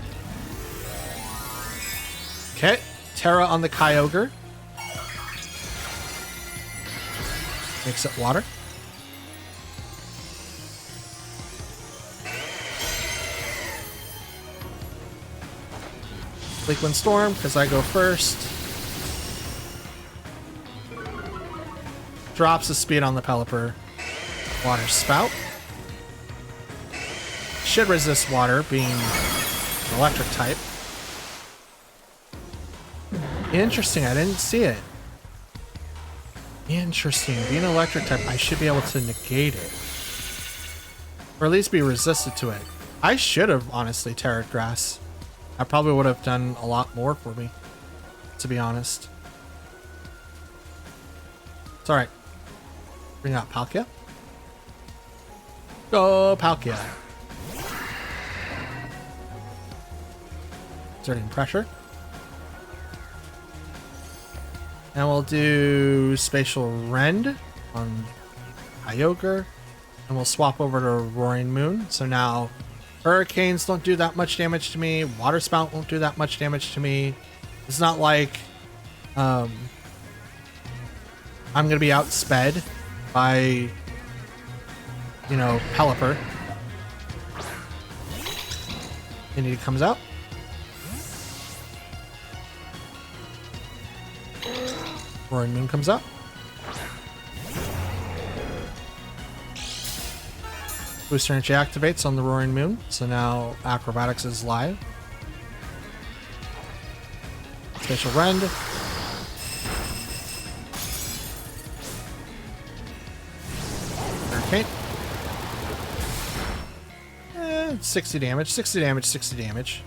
Okay. Terra on the Kyogre. Makes it water. Bleakwind Storm, because I go first. Drops the speed on the Pelipper. Water Spout. Should resist water, being an electric type. Interesting, I didn't see it. Interesting, being an electric type, I should be able to negate it. Or at least be resistant to it. I should have, honestly, Terra Grass. I probably would have done a lot more for me, to be honest. It's alright. Bring out Palkia. Go, Palkia. Exerting pressure. And we'll do Spatial Rend on Kyogre. And we'll swap over to Roaring Moon. So now Hurricanes don't do that much damage to me. Water Spout won't do that much damage to me. It's not like I'm going to be outsped by, you know, Pelipper. And he comes out. Roaring Moon comes up. Booster Energy activates on the Roaring Moon, so now Acrobatics is live. Spatial Rend. Hurricane. 60 damage, 60 damage, 60 damage.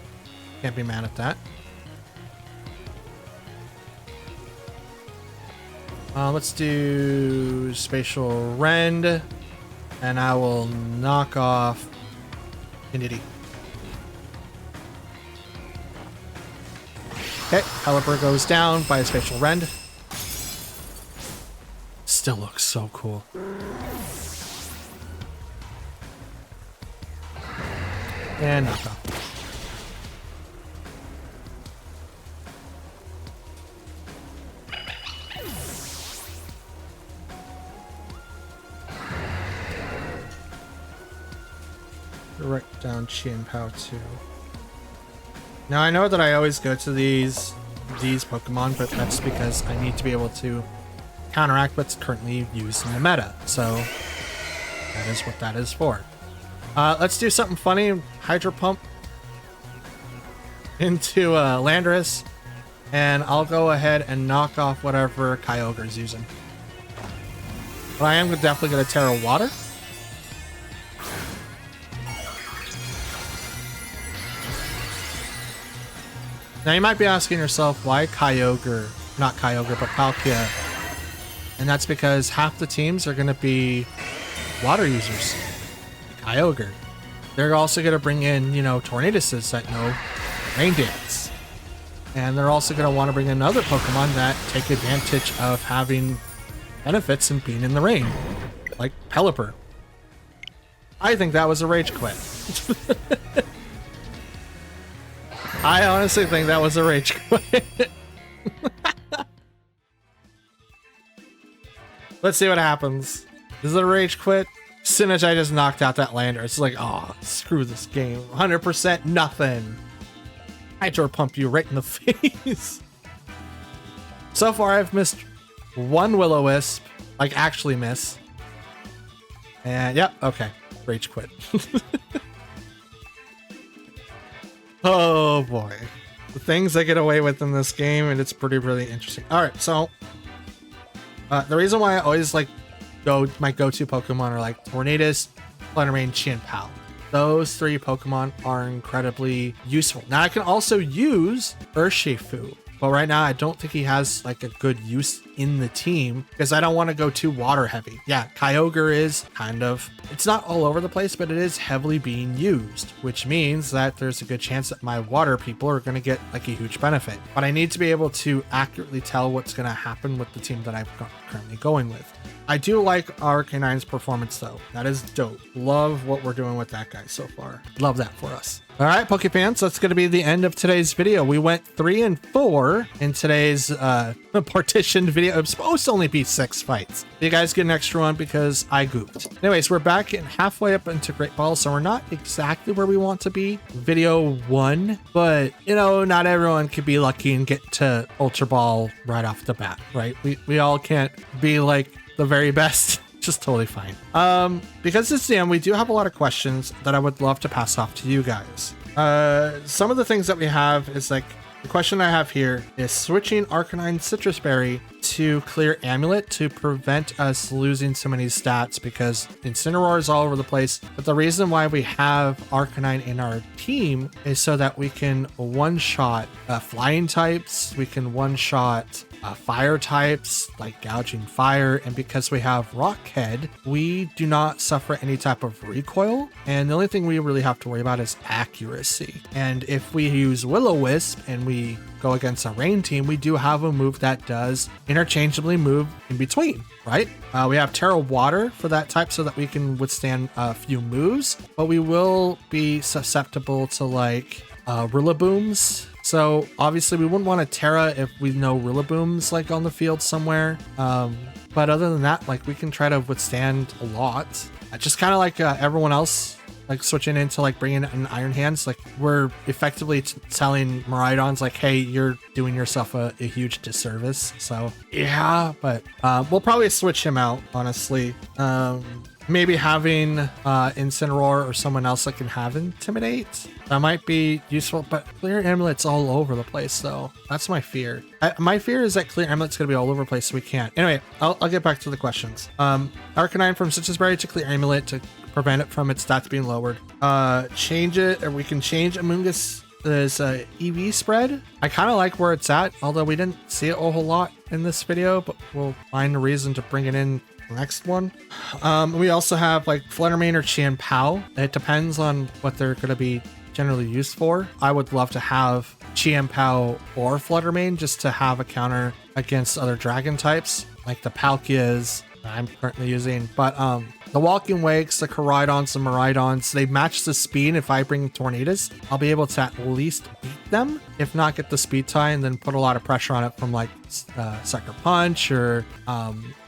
Can't be mad at that. Let's do Spatial Rend, and I will knock off Indity. Okay, Pelipper goes down by a Spatial Rend. Still looks so cool. And knock off. Write down Chien-Pao too. Now I know that I always go to these Pokemon, but that's because I need to be able to counteract what's currently used in the meta. So that is what that is for. Let's do something funny. Hydro Pump into Landorus, and I'll go ahead and knock off whatever Kyogre's using. But I am definitely going to Terra Water. Now you might be asking yourself, why Kyogre? Not Kyogre, but Palkia. And that's because half the teams are going to be water users. Kyogre. They're also going to bring in, you know, Tornadoes that know Rain Dance. And they're also going to want to bring in other Pokemon that take advantage of having benefits and being in the rain. Like Pelipper. I think that was a rage quit. I honestly think that was a rage quit. Let's see what happens. Is it a rage quit? As soon as I just knocked out that lander, it's like, oh, screw this game. 100% nothing. Hydro Pump you right in the face. So far, I've missed one Will-O-Wisp, like actually miss. And yep, okay, rage quit. Oh boy, the things I get away with in this game, and it's really interesting. All right, so the reason why I always like my go-to Pokemon are like Tornadus, Fluttermane, Chien-Pao. Those three Pokemon are incredibly useful. Now I can also use Urshifu, but right now I don't think he has like a good use in the team because I don't want to go too water heavy. Yeah, Kyogre is kind of, it's not all over the place, but it is heavily being used, which means that there's a good chance that my water people are going to get like a huge benefit. But I need to be able to accurately tell what's going to happen with the team that I'm currently going with. I do like Arcanine's performance though. That is dope. Love what we're doing with that guy so far. Love that for us. All right, Pokefans, that's going to be the end of today's video. We went 3 and 4 in today's partitioned video. It was supposed to only be 6 fights. You guys get an extra one because I goofed. Anyways, we're back in halfway up into Great Ball, so we're not exactly where we want to be. Video 1, but you know, not everyone could be lucky and get to Ultra Ball right off the bat, right? We all can't be like the very best. Just totally fine. Because it's the end, we do have a lot of questions that I would love to pass off to you guys. Some of the things that we have is like, the question I have here is switching Arcanine Citrus Berry to Clear Amulet to prevent us losing so many stats because Incineroar is all over the place. But the reason why we have Arcanine in our team is so that we can one-shot flying types, we can one-shot fire types like Gouging Fire, and because we have Rock Head, we do not suffer any type of recoil, and the only thing we really have to worry about is accuracy. And if we use Will-O-Wisp and we go against a rain team, we do have a move that does interchangeably move in between, right? We have Terra Water for that type so that we can withstand a few moves, but we will be susceptible to like Rillabooms. So obviously we wouldn't want to Terra if we know Rillaboom's like on the field somewhere. But other than that, like we can try to withstand a lot. Just kind of like everyone else, like switching into like bringing in Iron Hands. Like we're effectively telling Miraidons like, hey, you're doing yourself a huge disservice. So yeah, but we'll probably switch him out, honestly. Maybe having Incineroar or someone else that can have Intimidate. That might be useful, but Clear Amulet's all over the place, though. That's my fear. My fear is that Clear Amulet's going to be all over the place, so we can't. Anyway, I'll get back to the questions. Arcanine from Citrus Berry to Clear Amulet to prevent it from its stats being lowered. Change it, or we can change Amoonguss' EV spread. I kind of like where it's at, although we didn't see it a whole lot in this video, but we'll find a reason to bring it in next one. We also have like Fluttermane or Chien-Pao. It depends on what they're going to be generally used for. I would love to have Chien-Pao or Fluttermane just to have a counter against other dragon types like the Palkias I'm currently using. But the Walking Wakes, the Koraidons, the Miraidons, they match the speed. If I bring Tornadus, I'll be able to at least beat them, if not get the speed tie, and then put a lot of pressure on it from like Sucker Punch or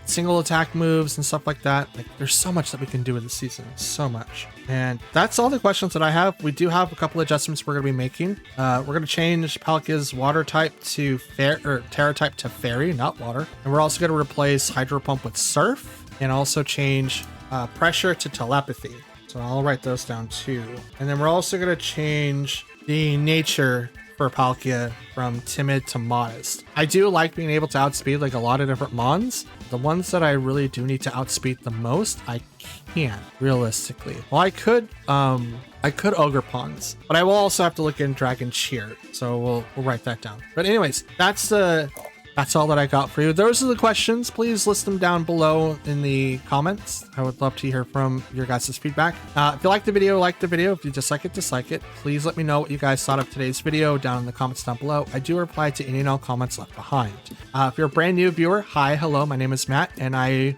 single attack moves and stuff like that. Like there's so much that we can do with the season, so much. And that's all the questions that I have. We do have a couple adjustments we're going to be making. We're going to change Palkia's water type to Terra type to fairy, not water. And we're also going to replace Hydro Pump with surf and also change pressure to telepathy. So I'll write those down too. And then we're also going to change the nature for Palkia from timid to modest. I do like being able to outspeed like a lot of different mons. The ones that I really do need to outspeed the most, I can't realistically. Well, I could Ogre Pawns, but I will also have to look in Dragon Cheer. So we'll write that down. But anyways, that's all that I got for you. Those are the questions. Please list them down below in the comments. I would love to hear from your guys' feedback. If you like the video, like the video. If you dislike it, dislike it. Please let me know what you guys thought of today's video down in the comments down below. I do reply to any and all comments left behind. If you're a brand new viewer, hi, hello, my name is Matt, and I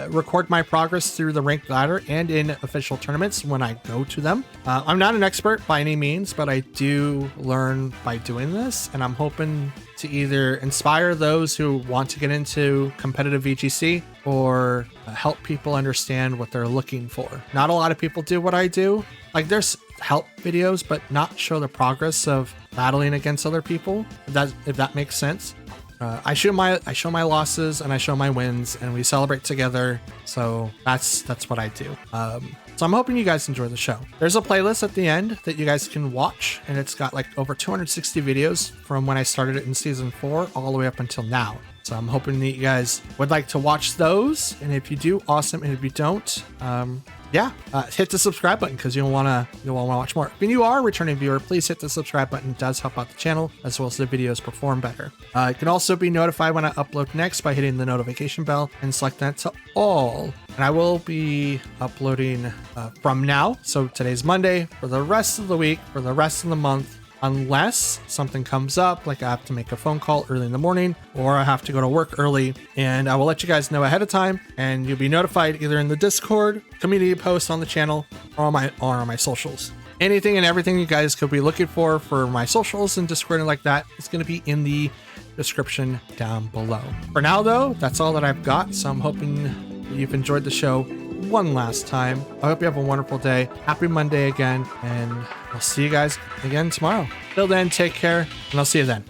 record my progress through the ranked ladder and in official tournaments when I go to them. I'm not an expert by any means, but I do learn by doing this, and I'm hoping to either inspire those who want to get into competitive VGC or help people understand what they're looking for. Not a lot of people do what I do. Like there's help videos, but not show the progress of battling against other people, if that makes sense. I show my losses and I show my wins, and we celebrate together. So that's what I do. So I'm hoping you guys enjoy the show. There's a playlist at the end that you guys can watch, and it's got like over 260 videos from when I started it in season 4 all the way up until now. So I'm hoping that you guys would like to watch those, and if you do, awesome. And if you don't, hit the subscribe button because you'll want to watch more. If you are a returning viewer, please hit the subscribe button. It does help out the channel as well as the videos perform better. You can also be notified when I upload next by hitting the notification bell and select that to all. And I will be uploading from now. So today's Monday for the rest of the week, for the rest of the month, unless something comes up, like I have to make a phone call early in the morning or I have to go to work early, and I will let you guys know ahead of time, and you'll be notified either in the Discord, community posts on the channel, or on my socials. Anything and everything you guys could be looking for my socials and Discord and like that is going to be in the description down below. For now though, that's all that I've got, so I'm hoping you've enjoyed the show one last time. I hope you have a wonderful day. Happy Monday again, and I'll see you guys again tomorrow. Till then, take care, and I'll see you then.